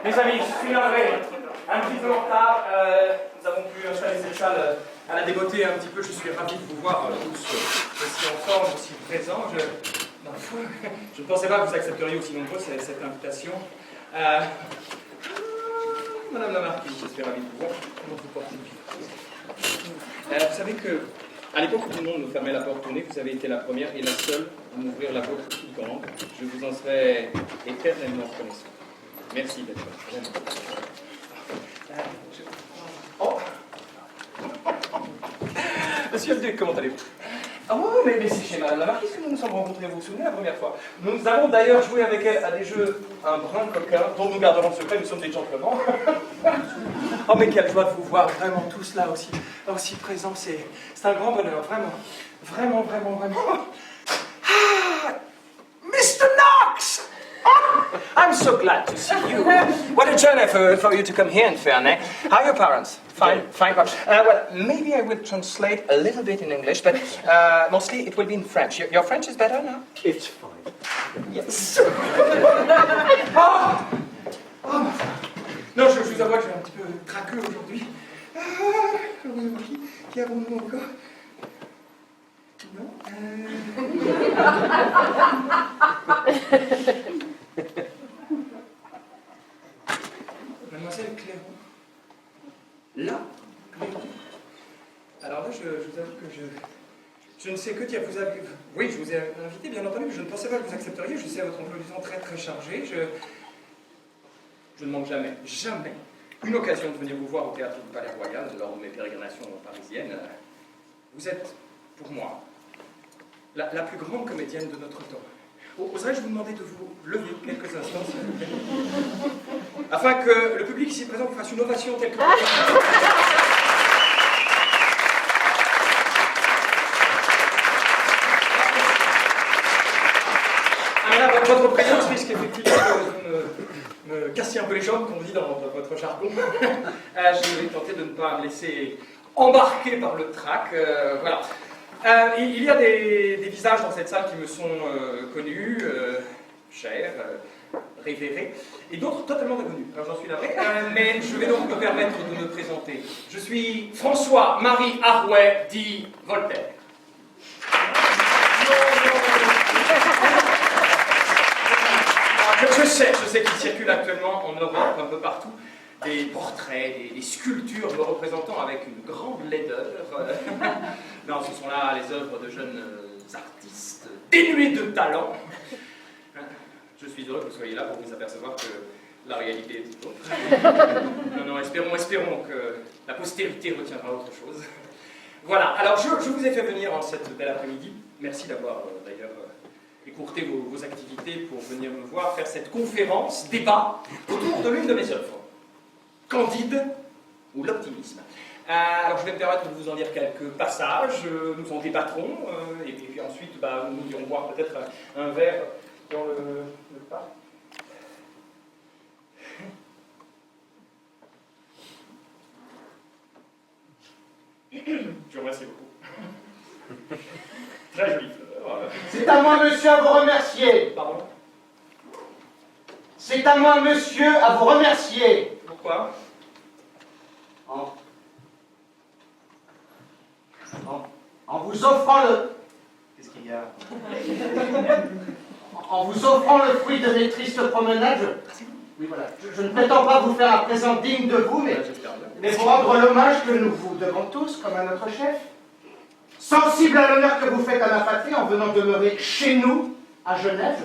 Mes amis, je suis navré, un petit peu en retard. Nous avons pu installer cette salle à la débeauté un petit peu. Je suis ravi de vous voir tous aussi en forme, aussi présents. Je ne pensais pas que vous accepteriez aussi nombreux cette invitation. Madame la Marquise, je suis ravi de vous voir. Comment vous portez-vous? Vous savez que, à l'époque où tout le monde nous fermait la porte au nez, vous avez été la première et la seule à m'ouvrir la vôtre toute grande. Je vous en serai éternellement reconnaissant. Merci d'être là. Oh. Monsieur le Duc, comment allez-vous? Ah oui, mais c'est chez Madame la Marquise que nous nous sommes rencontrés, vous vous souvenez, la première fois. Nous avons d'ailleurs joué avec elle à des jeux un brin coquin, dont nous garderons le secret, nous sommes des gentlemen. Oh mais quelle joie de vous voir, vraiment tous là aussi présents, c'est un grand bonheur, vraiment. Ah, Mr. Knox! Oh, I'm so glad to see you. What a journey for you to come here in Ferney. How are your parents? Fine. Well, maybe I will translate a little bit in English, but mostly it will be in French. Your French is better now? It's fine. Yes. Oh. Non, je vous avoue que j'ai un petit peu craqueux aujourd'hui. Qui avons-nous encore? Non Mademoiselle Clairon. Là, Clairon. Alors là, je vous avoue que je ne sais que dire. Oui, je vous ai invité, bien entendu, mais je ne pensais pas que vous accepteriez. Je sais votre emploi du temps très chargé. Je ne manque jamais une occasion de venir vous voir au théâtre du Palais Royal lors de mes pérégrinations parisiennes. Vous êtes, pour moi, la plus grande comédienne de notre temps. Oserais-je vous demander de vous lever quelques instants, s'il vous plaît, afin que le public ici présent vous fasse une ovation telle que... Votre présence risque effectivement de me casser un peu les jambes, comme on dit dans votre jargon. Je vais tenter de ne pas me laisser embarquer par le trac. Voilà. Il y a des visages dans cette salle qui me sont connus, chers, révérés, et d'autres totalement inconnus. Alors j'en suis navré, mais je vais donc me permettre de me présenter. Je suis François-Marie Arouet, dit Voltaire. Je sais qu'il circule actuellement en Europe, un peu partout, des portraits, des sculptures me représentant avec une grande laideur. Non, ce sont là les œuvres de jeunes artistes dénués de talent. Je suis heureux que vous soyez là pour vous apercevoir que la réalité est tout autre. Non, espérons que la postérité retiendra autre chose. Voilà, alors je vous ai fait venir en cette belle après-midi. Merci d'avoir d'ailleurs écourté vos activités pour venir me voir faire cette conférence, débat, autour de l'une de mes œuvres. Candide ou l'optimisme. Alors je vais me permettre de vous en lire quelques passages, nous en débattrons, et puis ensuite nous irons boire peut-être un verre dans le parc. Je vous remercie beaucoup. Très jolie fleur. C'est à moi, monsieur, à vous remercier. Pardon? C'est à moi, monsieur, à vous remercier. Pourquoi? En vous offrant le... Qu'est-ce qu'il y a? En vous offrant le fruit de mes tristes promenades, oui, voilà. Je ne prétends pas vous faire un présent digne de vous, mais vous rendre l'hommage que nous vous devons tous, comme à notre chef. Sensible à l'honneur que vous faites à ma patrie en venant demeurer chez nous, à Genève,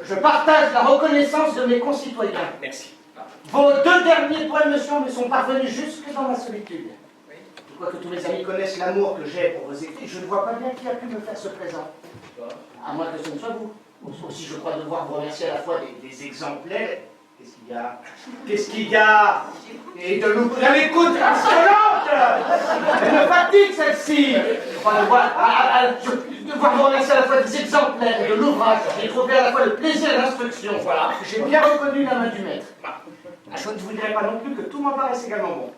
je partage la reconnaissance de mes concitoyens. Merci. Vos deux derniers poèmes, monsieur, me sont parvenus jusque dans ma solitude. Oui. Quoique tous mes amis connaissent l'amour que j'ai pour vos écrits, je ne vois pas bien qui a pu me faire ce présent. À moins que ce ne soit vous. Aussi, je crois devoir vous remercier à la fois des exemplaires. Qu'est-ce qu'il y a? Et de l'écoute insolente. Elle me fatigue, celle-ci. Je crois devoir vous remercier à la fois des exemplaires et de l'ouvrage. J'ai trouvé à la fois le plaisir et l'instruction. Voilà. J'ai bien reconnu la main du maître. Je ne vous dirai pas non plus que tout m'en paraisse également bon.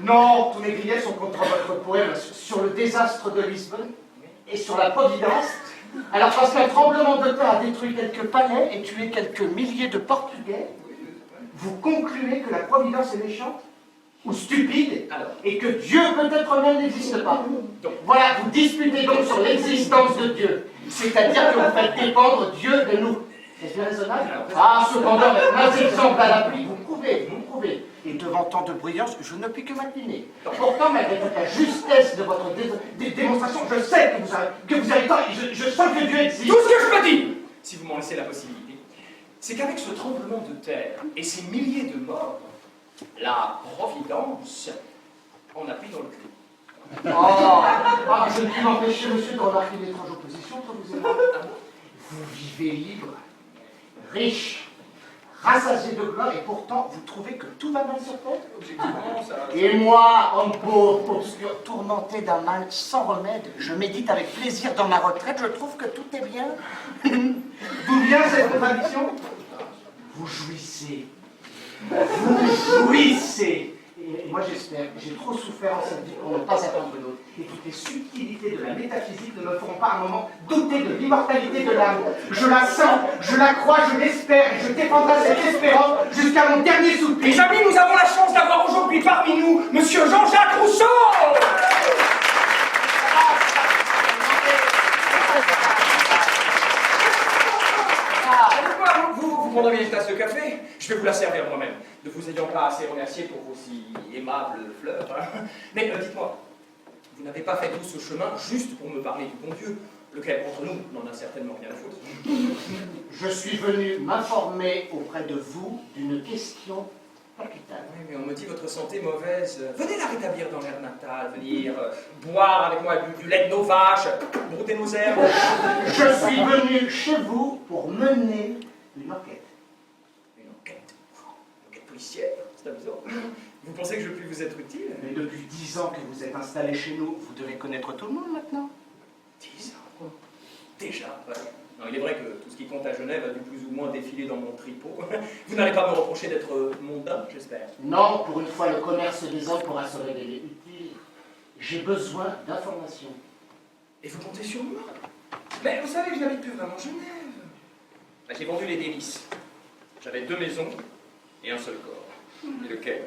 Non, tous mes griefs sont contre votre poème sur le désastre de Lisbonne et sur la Providence. Alors parce qu'un tremblement de terre a détruit quelques palais et tué quelques milliers de Portugais, vous concluez que la Providence est méchante ou stupide et que Dieu peut-être même n'existe pas. Donc voilà, vous disputez donc sur l'existence de Dieu, c'est-à-dire que vous faites dépendre Dieu de nous. Est-ce bien raisonnable? Ah, cependant, avec un exemple à l'appui, vous prouvez. Et devant tant de brillance, je ne puis que m'incliner. Pourtant, malgré toute la justesse de votre démonstration, je sais que vous avez tort et je sens que Dieu existe. Tout ce que je peux dire, si vous m'en laissez la possibilité, c'est qu'avec ce tremblement de terre et ces milliers de morts, la Providence en a pris dans le cul. Je ne puis m'empêcher, monsieur, de remarquer l'étrange opposition entre vous et moi. Vous vivez libre, riche, rassasié de gloire, et pourtant vous trouvez que tout va mal sur terre. Objectivement, ça... Et moi, homme pauvre, obscur, tourmenté d'un mal sans remède, je médite avec plaisir dans ma retraite, je trouve que tout est bien. D'où vient cette contradiction? Vous jouissez. Vous jouissez. Et moi j'espère, j'ai trop souffert en cette vie pour ne pas attendre l'autre. Et toutes les subtilités de la métaphysique ne me feront pas un moment douter de l'immortalité de l'âme. Je la sens, je la crois, je l'espère, et je défendrai cette espérance jusqu'à mon dernier soupir. Mes amis, nous avons la chance d'avoir aujourd'hui parmi nous Monsieur Jean-Jacques Rousseau. Vous prendrez bien une tasse de café, je vais vous la servir moi-même. Ne vous ayant pas assez remercié pour vos si aimables fleurs. Hein. Mais dites-moi, vous n'avez pas fait tout ce chemin juste pour me parler du bon Dieu, lequel, entre nous, n'en a certainement rien à foutre. Je suis venu m'informer auprès de vous d'une question capitale. Oui, mais on me dit votre santé mauvaise. Venez la rétablir dans l'air natal, venir boire avec moi du lait de nos vaches, brouter nos herbes. Je suis venu chez vous pour mener une enquête. Une enquête? Une enquête policière? C'est amusant. Vous pensez que je puis vous être utile? Mais depuis 10 ans que vous êtes installé chez nous, vous devez connaître tout le monde maintenant. 10 ans? Déjà? Ouais. Non, il est vrai que tout ce qui compte à Genève a dû plus ou moins défiler dans mon tripot. Vous n'allez pas me reprocher d'être mondain, j'espère? Non, pour une fois, le commerce des hommes pourra se révéler utile. J'ai besoin d'informations. Et vous comptez sur moi? Mais vous savez que je n'habite plus vraiment Genève. J'ai vendu les délices. J'avais 2 maisons et un seul corps. Et lequel?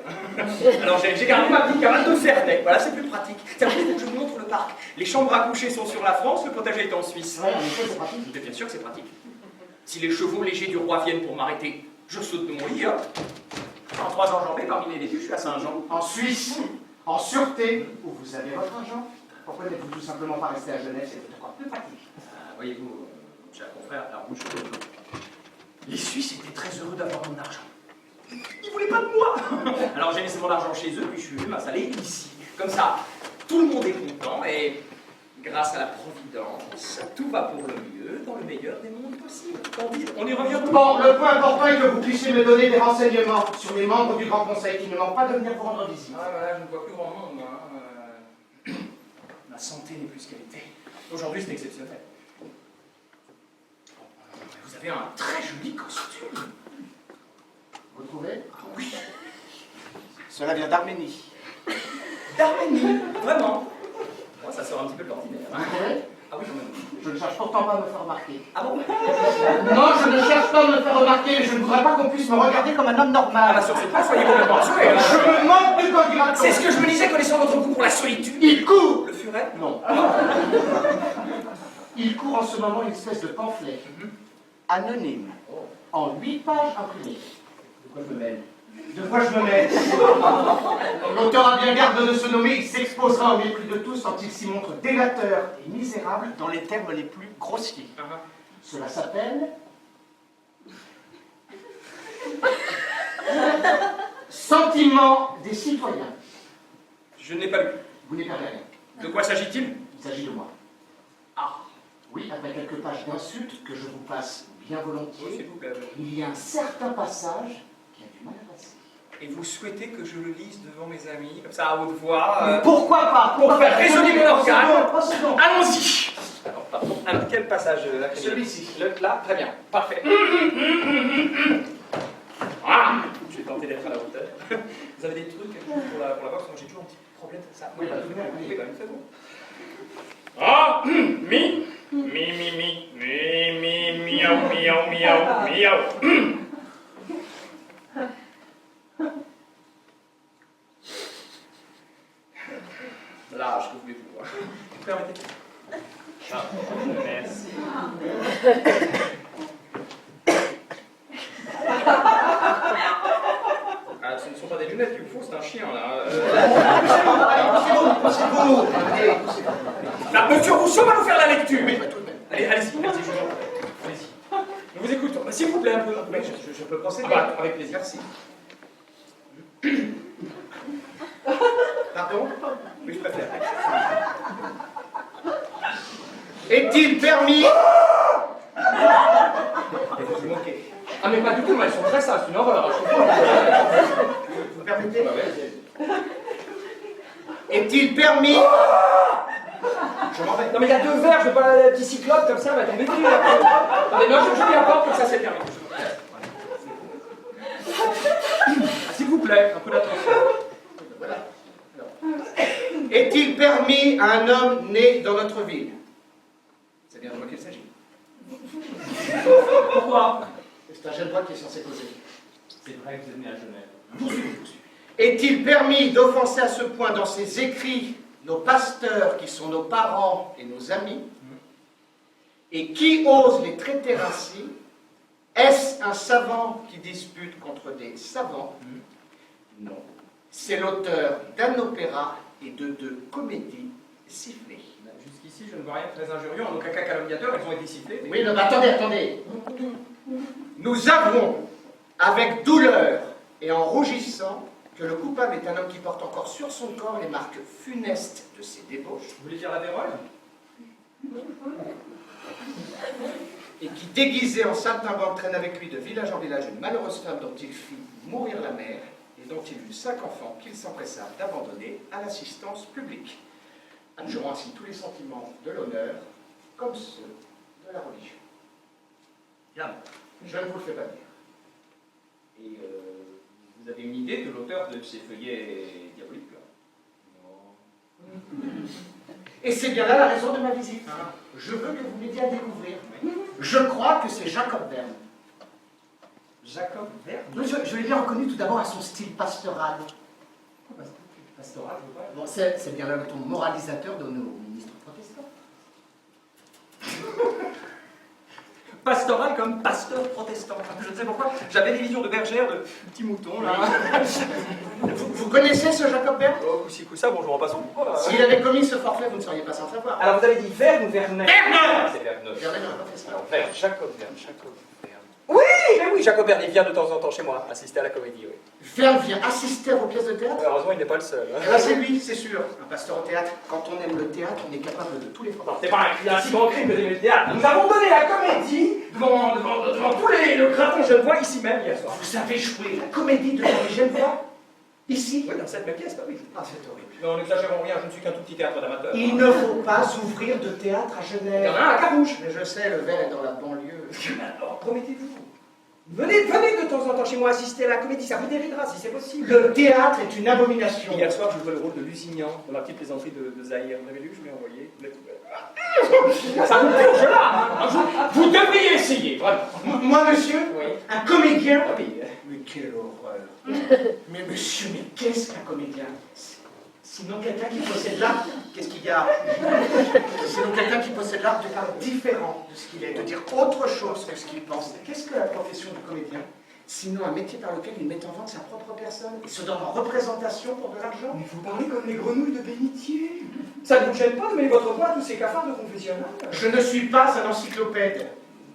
Alors j'ai gardé ma petite cabane de Ferney. Voilà, c'est plus pratique. Tiens, voulez-vous que je vous montre le parc? Les chambres à coucher sont sur la France, le potager est en Suisse. Ouais, en effet, c'est pratique. Mais bien sûr que c'est pratique. Si les chevaux légers du roi viennent pour m'arrêter, je saute de mon lit, hop. En 3 enjambées, parmi les débuts, je suis à Saint-Jean. En Suisse, en sûreté, où vous avez votre argent. Pourquoi n'êtes-vous tout simplement pas resté à Genève? C'est encore plus pratique. Voyez-vous, j'ai un confrère, la rouge. Les Suisses étaient très heureux d'avoir mon argent. Ils voulaient pas de moi. Alors j'ai laissé mon argent chez eux, puis je suis venu m'installer ici. Comme ça, tout le monde est content et grâce à la Providence, tout va pour le mieux dans le meilleur des mondes possibles. On y revient. Bon, le point important est que vous puissiez me donner des renseignements sur les membres du Grand Conseil qui ne manquent pas de venir vous rendre visite. Ah voilà, je ne vois plus grand monde. Hein. Ma santé n'est plus ce qu'elle était. Aujourd'hui, c'est exceptionnel. Vous avez un très joli costume. Vous trouvez? Oui. Cela vient d'Arménie. D'Arménie, vraiment. Moi, ça sort un petit peu de l'ordinaire. Hein. Vous trouvez? Ah oui, quand même. Je ne cherche pourtant pas à me faire remarquer. Ah bon? Non, je ne cherche pas à me faire remarquer, mais je ne voudrais pas qu'on puisse me regarder comme un homme normal. Ah bah sur ce point, soyez complètement assuré. Hein. Je me manque de candidature. C'est ce que je me disais connaissant votre goût pour la solitude. Il court. Le furet? Non. Il court en ce moment une espèce de pamphlet anonyme, en 8 pages imprimées. De quoi je me mêle? De quoi je me mêle? L'auteur a bien garde de se nommer, il s'exposera au mépris de tous quand il s'y montre délateur et misérable dans les termes les plus grossiers. Cela s'appelle Sentiment des citoyens. Je n'ai pas lu. Vous n'êtes pas rien. De quoi s'agit-il? Il s'agit de moi. Ah. Oui, après quelques pages d'insultes que je vous passe bien volontiers, S'il vous plaît. il y a un certain passage qui a du mal à passer. Et vous souhaitez que je le lise devant mes amis, comme ça à haute voix Pourquoi pas? Pour faire résonner mon organe. Allons-y. Alors, pardon. Alors, quel passage là? Celui-ci. Là, très bien. Parfait. Ah, je vais tenter d'être à la hauteur. Vous avez des trucs pour la boxe? Moi, j'ai toujours un petit problème avec ça. Oui, bah, tout de même, oui. Oui, quand même, c'est bon. Ah, mi. Miaou. L'âge que voulez-vous. Permettez. Ah, merci. Ah, ce ne sont pas des lunettes qu'il vous faut, c'est un chien là. Ah, monsieur Rousseau va nous faire la lecture. Allez, allez-y, merci, je vous en prie. Allez-y. Je vous écoute. S'il vous plaît, un peu. Je peux procéder? Ah bah, avec plaisir. Merci. Pardon? Oui, je préfère. Est-il permis? Vous vous moquez. Ah, mais pas du tout, mais elles sont très sages, c'est une horreur. Vous permettez? Bah ouais, Est-il permis? je m'en vais. Non, mais il y a deux verres, je veux pas un petit cyclope comme ça, va tomber dessus. Attendez, non, je la porte, comme ça c'est terminé. Ah, s'il vous plaît, un peu d'attention. Voilà. Est-il permis à un homme né dans notre ville? C'est bien de moi qu'il s'agit. Pourquoi? C'est un jeune bois qui est censé causer. C'est vrai que vous êtes né à Genève. Est-il permis d'offenser à ce point dans ses écrits nos pasteurs qui sont nos parents et nos amis? Et qui ose les traiter ainsi? Est-ce un savant qui dispute contre des savants? Non. C'est l'auteur d'un opéra et de deux comédies sifflées. Jusqu'ici, je ne vois rien de très injurieux, en aucun cas calomniateur, elles ont été sifflées. Oui, non, mais attendez. Nous avouons avec douleur et en rougissant que le coupable est un homme qui porte encore sur son corps les marques funestes de ses débauches. Vous voulez dire la vérole? Et qui, déguisé en saltimbanque, traîne avec lui de village en village une malheureuse femme dont il fit mourir la mère et dont il eut 5 enfants qu'il s'empressa d'abandonner à l'assistance publique, adjurant ainsi tous les sentiments de l'honneur comme ceux de la religion. Bien. Je ne vous le fais pas dire. Et vous avez une idée de l'auteur de ces feuillets diaboliques là? Non. Et c'est bien là la raison de ma visite. Je veux que vous m'aidiez à découvrir. Je crois que c'est Jacob Verne. Jacob Verne? Je l'ai bien reconnu tout d'abord à son style pastoral. Pastoral, je vois. Bon, c'est bien le ton moralisateur de nos ministres protestants. Pastoral comme pasteur protestant. Je ne sais pourquoi, j'avais des visions de bergère, de petits moutons là. Vous connaissez ce Jacob Verne? Oh, coup-ci, coup-ça, bonjour en passant. S'il avait commis ce forfait, vous ne seriez pas sans savoir. Alors vous avez dit Verne ou Vernet? Verne! C'est Verne. Verne n'aurait pas fait ça. Alors Verne, Jacob Verne. Oui, mais oui, Jacob Verne, il vient de temps en temps chez moi, assister à la comédie, oui. Verne vient assister à vos pièces de théâtre? Heureusement, il n'est pas le seul. Eh ben, c'est lui, c'est sûr. Un pasteur au théâtre. Quand on aime le théâtre, on est capable de tous les forfaits. C'est pas un si grand crime que d'aimer le théâtre. Nous avons donné la comédie devant tous le gratin genevois ici même hier soir. Vous savez jouer la comédie devant les Genevois? Ici? Oui, dans cette même pièce, bah oui. Ah, c'est horrible. Non, n'exagérons rien, je ne suis qu'un tout petit théâtre d'amateur. Il ne faut pas ouvrir de théâtre à Il y Genève. en a un à Carouge. Mais je sais, le verre est dans la banlieue. Alors, promettez-vous. Venez de temps en temps chez moi assister à la comédie, ça vous déridera si c'est possible. Le théâtre est une abomination. Hier soir, je jouais le rôle de Lusignan dans la petite plaisanterie de Zahir. Vous l'avez lu, je l'ai envoyé. Vous l'avez trouvé. Ça vous plonge là. Vous devriez essayer, vraiment. Moi, monsieur, Oui. un comédien. Ah oui. Mais quelle horreur. Mais monsieur, mais qu'est-ce qu'un comédien? Sinon quelqu'un qui possède l'art, qu'est-ce qu'il y a? Sinon quelqu'un qui possède l'art de parler différent de ce qu'il est, de dire autre chose que ce qu'il pense. Qu'est-ce que la profession du comédien? Sinon un métier par lequel il met en vente sa propre personne et se donne en représentation pour de l'argent. Mais vous parlez comme les grenouilles de bénitier. Ça ne vous gêne pas de mettre votre voix à tous ces cafards de confessionnal? Je ne suis pas un encyclopède.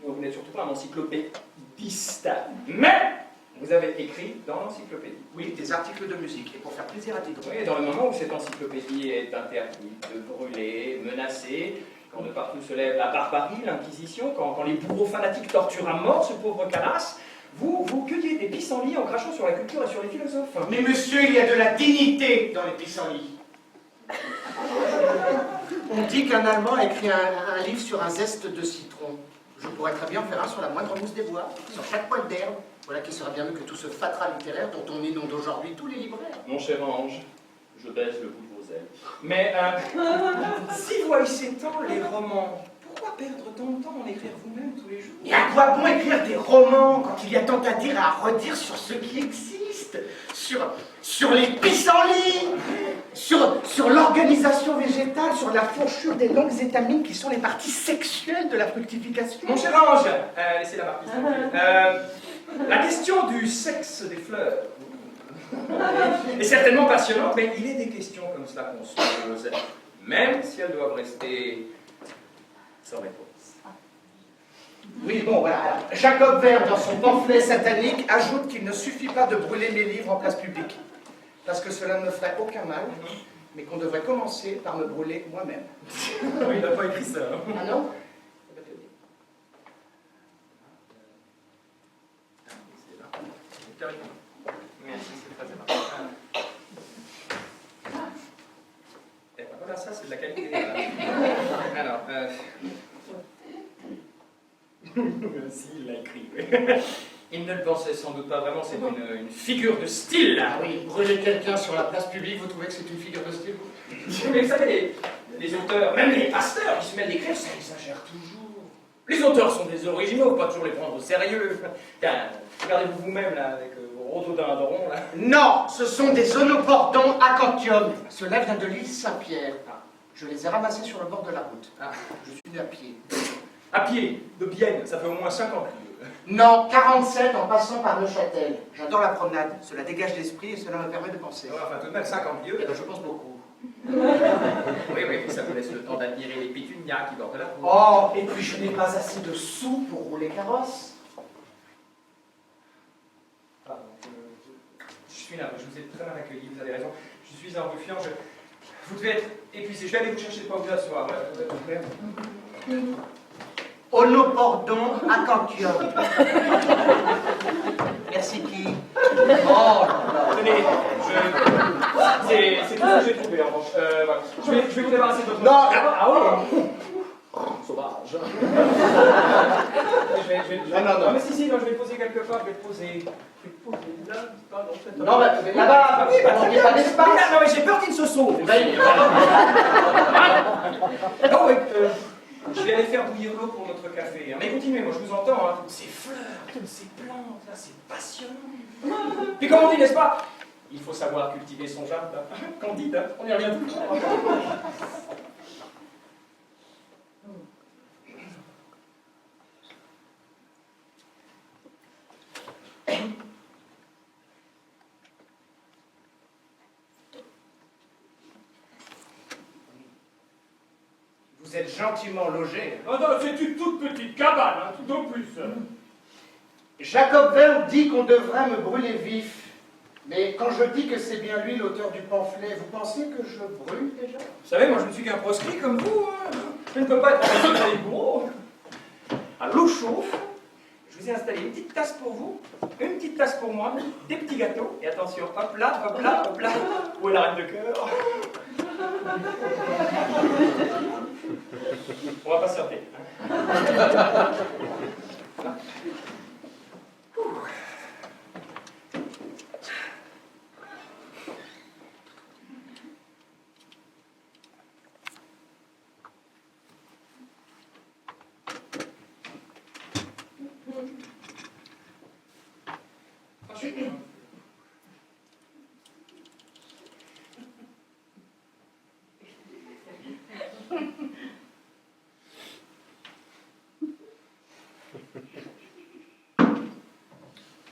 Vous n'êtes surtout pas un encyclopédiste. Mais vous avez écrit dans l'encyclopédie. Oui, des articles de musique, et pour faire plaisir à Diderot. Oui, et dans le moment où cette encyclopédie est interdite, brûlée, menacée, quand de partout se lève la barbarie, l'inquisition, quand les bourreaux fanatiques torturent à mort ce pauvre canasse, vous cueillez des pissenlits en crachant sur la culture et sur les philosophes. Mais monsieur, il y a de la dignité dans les pissenlits. On dit qu'un Allemand a écrit un livre sur un zeste de citron. Je pourrais très bien en faire un sur la moindre mousse des bois, sur chaque poil d'herbe. Voilà qui serait bien mieux que tout ce fatras littéraire dont on inonde aujourd'hui tous les libraires. Mon cher ange, je baisse le bout de vos ailes. Mais si vous haïssez tant les romans, pourquoi perdre tant de temps en écrire vous-même tous les jours? Et à quoi bon écrire des romans quand il y a tant à dire et à redire sur ce qui existe, sur les pissenlits, sur l'organisation végétale, sur la fourchure des longues étamines qui sont les parties sexuelles de la fructification. Mon cher Ange, laissez la marquise. La question du sexe des fleurs est certainement passionnante, mais il est des questions comme cela qu'on se pose, même si elles doivent rester sans réponse. Oui, bon, voilà. Alors, Jacob Verne, dans son pamphlet satanique, ajoute qu'il ne suffit pas de brûler mes livres en place publique, parce que cela ne me ferait aucun mal, mais qu'on devrait commencer par me brûler moi-même. Il n'a pas écrit ça. Ah non? Merci, c'est très aimable. Et ben voilà, ça c'est de la qualité. Alors, si, il l'a écrit. Il ne le pensait sans doute pas vraiment, c'est une figure de style. Ah oui, brûler quelqu'un sur la place publique, vous trouvez que c'est une figure de style? Mais vous savez, les auteurs, même les pasteurs qui se mettent d'écrire, ça exagère toujours. Les auteurs sont des originaux, pas toujours les prendre au sérieux. Tiens, regardez-vous vous-même là, avec vos rhododendrons là. Non, ce sont des onopordons acanthium. Cela vient de l'île Saint-Pierre. Je les ai ramassés sur le bord de la route. Je suis venu à pied. À pied, de Bienne, ça fait au moins 50 lieues. Non, 47 en passant par Neuchâtel. J'adore la promenade, cela dégage l'esprit et cela me permet de penser. Ouais, enfin, tout de même 50 lieues. Eh ben, je pense beaucoup. Oui, ça vous laisse le temps d'admirer les pétunias qui bordent la route. Oh, et puis je n'ai pas assez de sous pour rouler carrosse. Pardon, je suis là, je vous ai très mal accueilli, vous avez raison. Je suis un ruffian, vous devez être épuisé. Je vais aller vous chercher pas vous asseoir. Onopordon acanthium. Merci qui? Oh, tenez, c'est tout ce que j'ai trouvé en revanche. Voilà. Je vais vous débarrasser de votre... non, ah oui. Sauvage. Non, mais si, non, je vais poser quelque part, je vais poser là, pas dans cette... non, là-bas, oui, il n'y a pas d'espace. Non, mais j'ai peur qu'il ne se sauve. Non, oui, je vais aller faire bouillir l'eau pour notre café. Mais continuez, moi je vous entends. Hein. Ces fleurs, ces plantes, là, c'est passionnant. Puis comme on dit, n'est-ce pas? Il faut savoir cultiver son jardin. Candide, hein, on y revient tout le temps. Vous êtes gentiment logé. Non, c'est une toute petite cabane, hein, tout au plus. Jacob Verne dit qu'on devrait me brûler vif. Mais quand je dis que c'est bien lui l'auteur du pamphlet, vous pensez que je brûle déjà? Vous savez, moi je ne suis qu'un proscrit comme vous. Hein. Je ne peux pas être en train de bourreau. À l'eau chauffe. Je vous ai installé une petite tasse pour vous, une petite tasse pour moi, des petits gâteaux. Et attention, hop là, hop là, hop là. Où est la reine de cœur? On va pas se servir.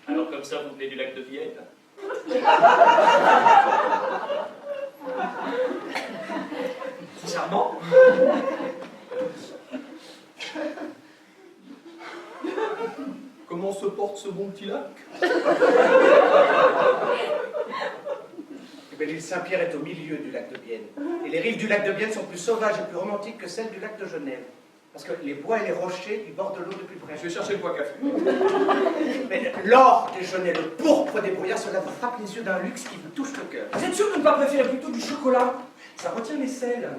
Alors comme ça, vous venez du lac de Vienne? Sincèrement? Comment se porte ce bon petit lac? L'île Saint-Pierre est au milieu du lac de Bienne. Et les rives du lac de Bienne sont plus sauvages et plus romantiques que celles du lac de Genève. Parce que les bois et les rochers y bordent l'eau de plus près. Je vais chercher le bois café. Mais l'or des genêts, le pourpre des brouillards, cela vous frappe les yeux d'un luxe qui vous touche le cœur. Vous êtes sûr de ne pas préférer plutôt du chocolat? Ça retient les sels.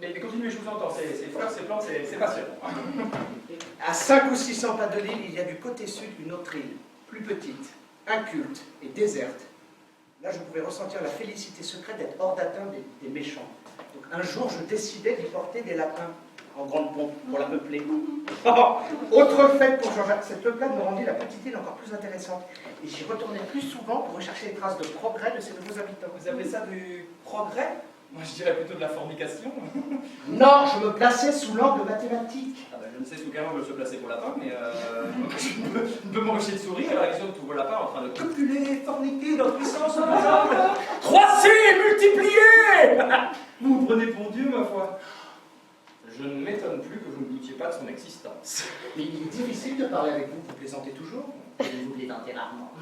Mais continuez, je vous entends. Ces fleurs, ces plantes, c'est passionnant. À 500 ou 600 pas de l'île, il y a du côté sud une autre île, plus petite, inculte et déserte. Là, je pouvais ressentir la félicité secrète d'être hors d'atteinte des méchants. Donc un jour, je décidais d'y porter des lapins en grande pompe pour la peupler. Autre fait pour Jean-Jacques, cette peuplade me rendit la petite île encore plus intéressante. Et j'y retournais plus souvent pour rechercher les traces de progrès de ces nouveaux habitants. Vous appelez ça du progrès? Moi, je dirais plutôt de la fornication. Non, je me plaçais sous l'angle mathématique. Ah ben, je ne sais sous quel angle se placer pour lapin, mais je peux m'empêcher de sourire à la vision de tous vos lapins en train de copuler, forniquer dans tous les sens, croisser, multiplier. Vous vous prenez pour Dieu, ma foi. Je ne m'étonne plus que vous ne doutiez pas de son existence. Mais il est difficile de parler avec vous, vous plaisantez toujours. Vous plaisantez rarement.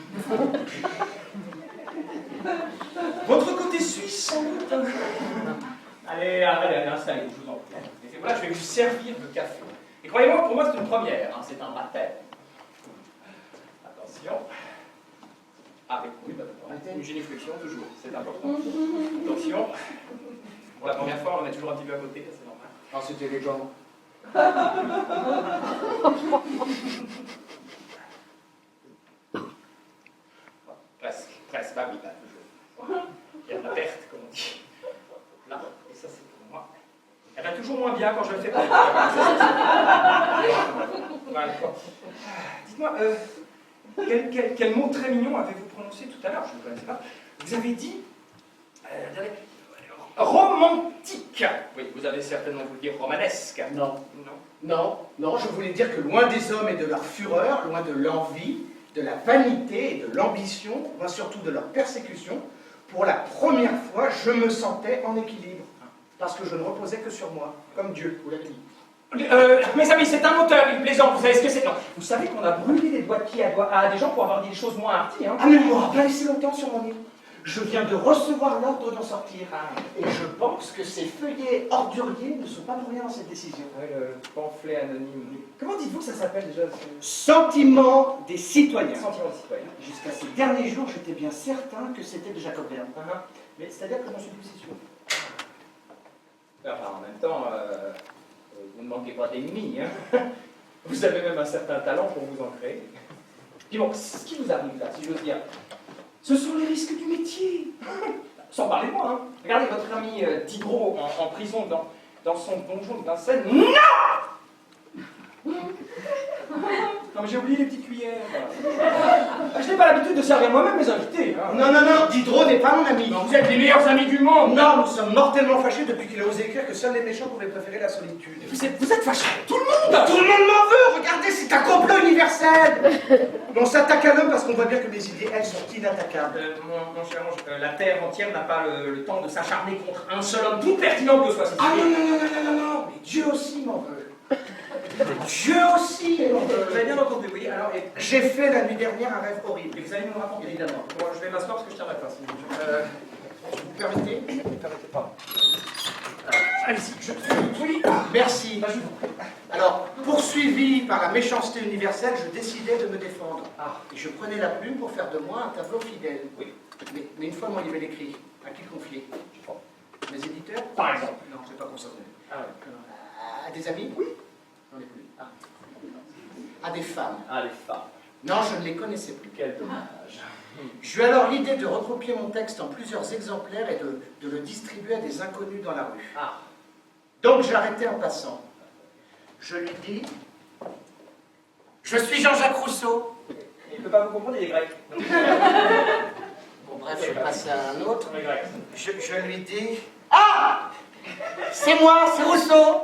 Votre côté suisse, sans doute. Allez, installez-vous, je vous en prie. Et voilà, je vais vous servir de café. Et croyez-moi, pour moi, c'est une première, hein, c'est un baptême. Attention. Avec oui, une génuflexion, toujours, c'est important. Attention. Pour la première fois, on en est toujours un petit peu à côté, c'est normal. Ah, c'est élégant. Presque, bah oui, bah toujours. Il y a de la perte, comme on dit. Là, et ça c'est pour moi. Elle va toujours moins bien quand je le fais pas. Voilà. Dites-moi, quel mot très mignon avez-vous prononcé tout à l'heure? Je ne le connaissais pas. Vous avez dit... romantique. Oui, vous avez certainement voulu dire romanesque. Non. Non, je voulais dire que loin des hommes et de leur fureur, loin de l'envie, de la vanité et de l'ambition, loin surtout de leur persécution, pour la première fois, je me sentais en équilibre. Parce que je ne reposais que sur moi, comme Dieu, vous l'avez dit. Mes amis, c'est un auteur, il plaisante, vous savez ce que c'est? Non. Vous savez qu'on a brûlé des doigts de pied à des gens pour avoir dit des choses moins hardies, hein? Ah mais moi, pas laissé longtemps sur mon île. Je viens de recevoir l'ordre d'en sortir. Et je pense que ces feuillets orduriers ne sont pas pour rien dans cette décision. Oui, le pamphlet anonyme. Comment dites-vous que ça s'appelle déjà? Sentiment des citoyens. Sentiment des citoyens. Jusqu'à ces derniers jours, j'étais bien certain que c'était de Jacob Verne. Mais c'est-à-dire que j'en suis plus si sûr. Enfin, en même temps, vous ne manquez pas d'ennemis, hein. Vous avez même un certain talent pour vous en créer. Puis bon, ce qui vous arrive là, si j'ose dire, ce sont les risques du métier. Sans parler de moi, hein. Regardez votre ami Diderot en prison dans son donjon de Vincennes. Non! Non, mais j'ai oublié les petites cuillères. Je n'ai pas l'habitude de servir moi-même mes invités. Hein. Non, Diderot n'est pas mon ami. Non, vous êtes les meilleurs amis du monde. Non, nous sommes mortellement fâchés depuis qu'il a osé écrire que seuls les méchants pouvaient préférer la solitude. Vous êtes fâchés avec tout le monde. Tout le monde m'en veut. Regardez, c'est un complot universel. On s'attaque à l'homme parce qu'on voit bien que les idées, elles, sont inattaquables. Mon cher ange, la terre entière n'a pas le temps de s'acharner contre un seul homme, tout pertinent que soit ce Ah non, mais Dieu aussi m'en veut. Dieu aussi m'en veut. Vous avez bien entendu, oui. Alors, j'ai fait la nuit dernière un rêve horrible. Et vous allez nous le raconter, évidemment. Bon, je vais m'asseoir parce que je tiendrai pas. Vous permettez? Pas. Allez-y, oui. Merci. Alors, poursuivi par la méchanceté universelle, je décidais de me défendre. Et je prenais la plume pour faire de moi un tableau fidèle. Oui. Mais une fois mon livre écrit, à qui le confier? Mes éditeurs? Par exemple. Non, je n'ai pas concerné. Ah, À des amis? Oui. J'en ai plus. À des femmes? Ah, les femmes. Non, je ne les connaissais plus. Quel dommage. J'eus alors l'idée de recopier mon texte en plusieurs exemplaires et de le distribuer à des inconnus dans la rue. Donc j'arrêtai en passant. Je lui dis: je suis Jean-Jacques Rousseau. Il ne peut pas vous comprendre, il est grec. Bon, bref, je passe à un autre. Il est grec. Je lui dis: ah, c'est moi, c'est Rousseau.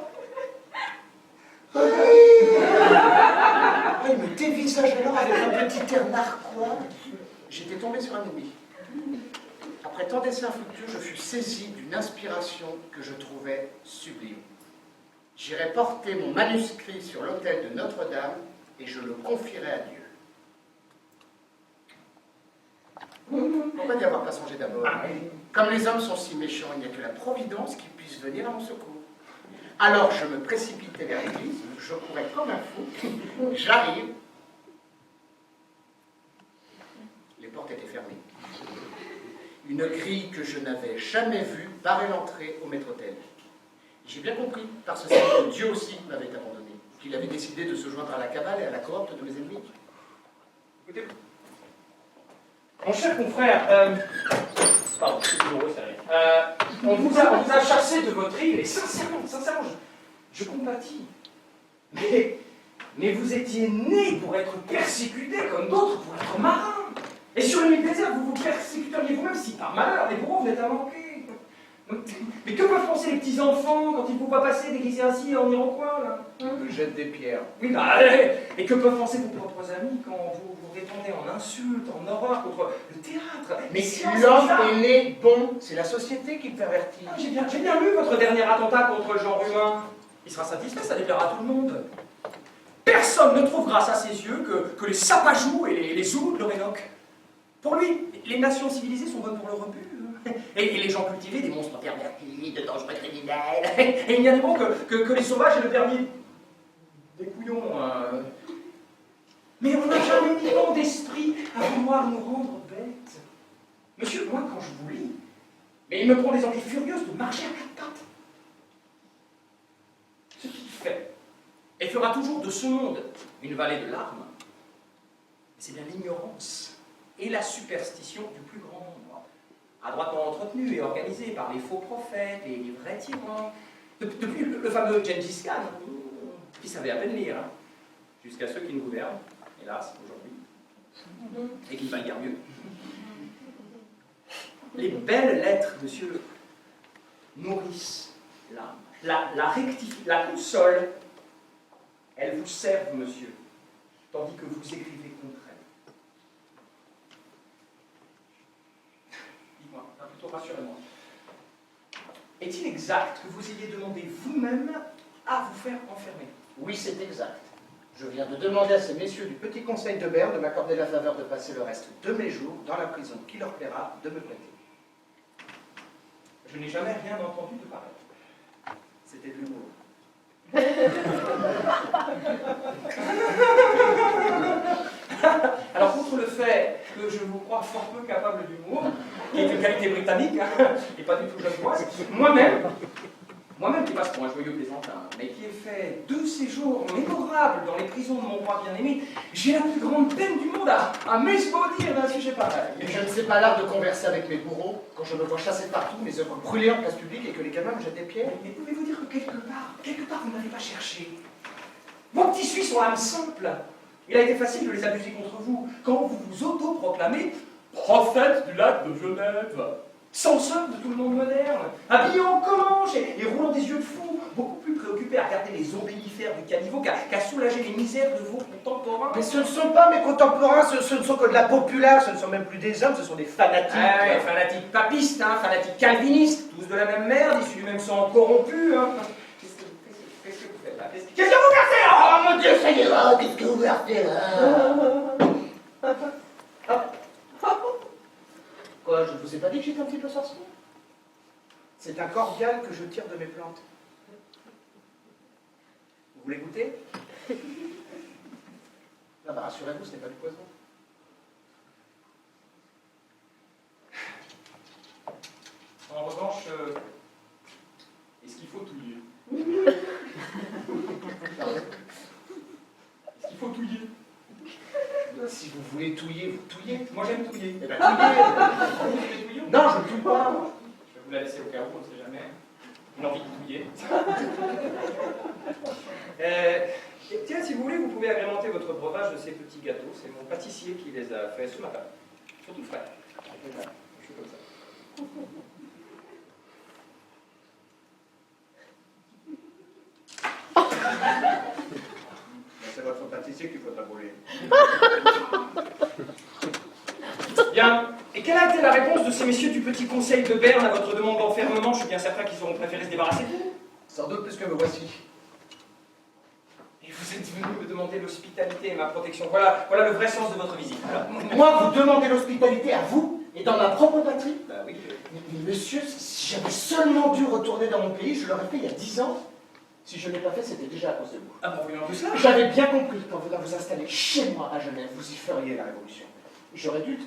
Il me dévisage alors avec un petit air narquois. J'étais tombé sur un ennemi. Après tant d'essais infructueux, je fus saisi d'une inspiration que je trouvais sublime. J'irai porter mon manuscrit sur l'autel de Notre-Dame et je le confierai à Dieu. Pourquoi n'y avoir pas songé d'abord? Comme les hommes sont si méchants, il n'y a que la Providence qui puisse venir à mon secours. Alors je me précipitai vers l'église, je courais comme un fou, j'arrive. Les portes étaient fermées. Une grille que je n'avais jamais vue barrait l'entrée au maître-autel. J'ai bien compris, par ce signe que Dieu aussi m'avait abandonné, qu'il avait décidé de se joindre à la cabale et à la cohorte de mes ennemis. Écoutez, mon cher confrère, pardon, c'est douloureux, ça arrive. On vous a chassé de votre île, et sincèrement, je compatis. Mais vous étiez né pour être persécuté comme d'autres pour être marin. Et sur le île désert, vous vous persécuteriez vous-même si par malheur les bourreaux venaient à manquer. Mais que peuvent penser les petits-enfants quand ils ne voient pas passer déguisés ainsi en Iroquois, là? Ils jettent des pierres. Oui, bah, et que peuvent penser vos propres amis quand vous vous répandez en insultes, en horreur contre le théâtre? Mais l'homme est né bon, c'est la société qui le pervertit. J'ai bien lu votre dernier attentat contre le genre humain. Il sera satisfait, ça déplaira à tout le monde. Personne ne trouve grâce à ses yeux que les sapajous et les zoulous de l'Orénoque. Pour lui, les nations civilisées sont bonnes pour le rebut. Et les gens cultivés, des monstres pervertis, de dangereux criminels. Et il n'y a des bons que les sauvages et le dernier des couillons. Mais on n'a jamais mis tant d'esprit à vouloir nous rendre bêtes. Monsieur, moi, quand je vous lis, mais il me prend des envies furieuses de marcher à quatre pattes. Ce qu'il fait, et fera toujours de ce monde une vallée de larmes, c'est bien l'ignorance et la superstition du plus grand nombre, adroitement entretenue et organisée par les faux prophètes et les vrais tyrans, depuis le fameux Gengis Khan, qui savait à peine lire, jusqu'à ceux qui nous gouvernent, hélas, aujourd'hui, et qui ne valent guère mieux. Les belles lettres, monsieur, nourrissent l'âme, la consolent, elles vous servent, monsieur, tandis que vous écrivez contre elles. Dites-moi, plutôt rassurez-moi. Est-il exact que vous ayez demandé vous-même à vous faire enfermer? Oui, c'est exact. Je viens de demander à ces messieurs du Petit Conseil de Berne de m'accorder la faveur de passer le reste de mes jours dans la prison qui leur plaira de me prêter. Je n'ai jamais rien entendu de pareil. C'était de l'humour. Alors, outre le fait que je vous crois fort peu capable d'humour, qui est une qualité britannique, et pas du tout genevoise, moi-même qui passe pour un joyeux plaisantin, mais qui ai fait 2 séjours mémorables dans les prisons de mon roi bien-aimé, j'ai la plus grande peine du monde à m'esbaudir d'un sujet pareil. Je ne sais pas l'art de converser avec mes bourreaux quand je me vois chasser partout, mes œuvres brûlées en place publique et que les gamins me jettent des pierres. Mais pouvez-vous dire que quelque part, vous n'avez pas cherché? Vos petits Suisses ont l'âme simple. Il a été facile de les abuser contre vous quand vous vous auto-proclamez prophète du lac de Genève, censeur de tout le monde moderne, habillé en comanche et roulant des yeux de fou, beaucoup plus préoccupé à regarder les ombellifères du caniveau qu'à soulager les misères de vos contemporains. Mais ce ne sont pas mes contemporains, ce ne sont que de la populaire, ce ne sont même plus des hommes, ce sont des fanatiques. Ah ouais, fanatiques papistes, fanatiques calvinistes, tous de la même merde, issus du même sang corrompu. Qu'est-ce que vous faites là? Qu'est-ce que vous faites là? Oh mon Dieu, ça ira, qu'est-ce que vous faites là? Quoi, je ne vous ai pas dit que j'étais un petit peu sorcier? C'est un cordial que je tire de mes plantes. Vous voulez goûter? Ah bah rassurez-vous, ce n'est pas du poison. En revanche, est-ce qu'il faut touiller? Est-ce qu'il faut touiller? Si vous voulez touiller, vous touillez. Moi j'aime touiller. Eh ben touillez. Vous voulez touiller? Non, je ne touille pas. Je vais vous la laisser au cas où, on ne sait jamais. Une envie de touiller. Tiens, si vous voulez, vous pouvez agrémenter votre breuvage de ces petits gâteaux. C'est mon pâtissier qui les a faits ce matin. Surtout frais. Je suis comme ça. C'est votre pâtissier qu'il faut abouler. Bien. Et quelle a été la réponse de ces messieurs du Petit Conseil de Berne à votre demande d'enfermement? Je suis bien certain qu'ils auront préféré se débarrasser de vous. Sans doute plus que me voici. Et vous êtes venu me demander l'hospitalité et ma protection. Voilà le vrai sens de votre visite. Voilà. Moi, vous demandez l'hospitalité à vous et dans ma propre patrie? Bah oui. Mais monsieur, si j'avais seulement dû retourner dans mon pays, je l'aurais fait il y a 10 ans. Si je ne l'ai pas fait, c'était déjà à cause de vous. Ah bah oui, en plus là. J'avais bien compris quand vous vous installez chez moi à Genève, vous y feriez la révolution. J'aurais dû,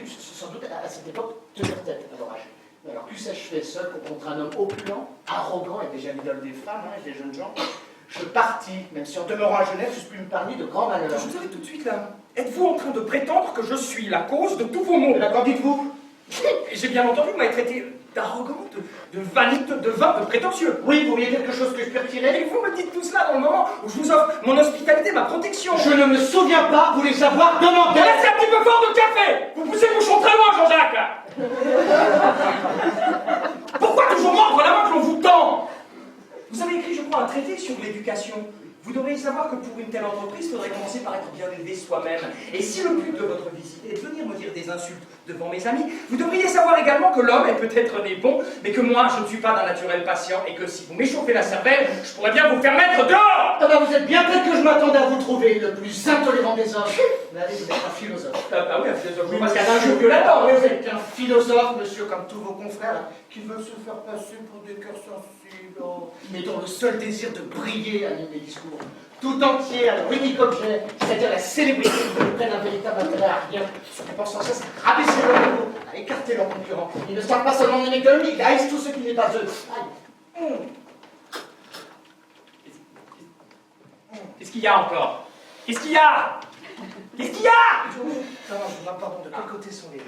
sans doute à cette époque, tenir tête à l'orage. Alors que sais-je fait seul pour contre un homme opulent, arrogant et déjà l'idole des femmes et des jeunes gens? Je partis, même si en demeurant à Genève, je suis permis de grands malheurs. Je vous arrête tout de suite là. Êtes-vous en train de prétendre que je suis la cause de tous vos maux? D'accord, dites-vous. J'ai bien entendu, vous m'avez traité d'arrogant, de vaniteux, de vain, de prétentieux. Oui, vous voyez quelque chose que je peux retirer? Et vous me dites tout cela dans le moment où je vous offre mon hospitalité, ma protection. Je ne me souviens pas vous les avoir demandés. Là, c'est un petit peu fort de café. Vous poussez le bouchon très loin, Jean-Jacques. Pourquoi toujours mordre la main que l'on vous tend? Vous avez écrit, je crois, un traité sur l'éducation. Vous devriez savoir que pour une telle entreprise, il faudrait commencer par être bien élevé soi-même. Et si le but de votre visite est de venir me dire des insultes devant mes amis, vous devriez savoir également que l'homme est peut-être né bon, mais que moi, je ne suis pas d'un naturel patient, et que si vous m'échauffez la cervelle, je pourrais bien vous faire mettre dehors. Ah bah vous êtes bien tel que je m'attendais à vous trouver, le plus intolérant des hommes. Mais allez, vous êtes un philosophe. Ah oui, un philosophe. Oui, Parce qu'il y a un jeu violent. Vous êtes un philosophe, monsieur, comme tous vos confrères, qui veut se faire passer pour des cœurs sensibles, mais dont le seul désir de briller anime les discours. Tout entier à leur unique objet, c'est-à-dire la célébrité, qui ne prennent un véritable intérêt à rien, ceux qui pensent sans cesse à rabaisser leur niveau, à écarter leurs concurrents. Ils ne savent pas seulement de l'économie, ils haïssent tout ce qui n'est pas eux. Aïe. Qu'est-ce qu'il y a encore? Qu'est-ce qu'il y a? Qu'est-ce qu'il y a? Non, je vous demande pardon, de quel côté sont les...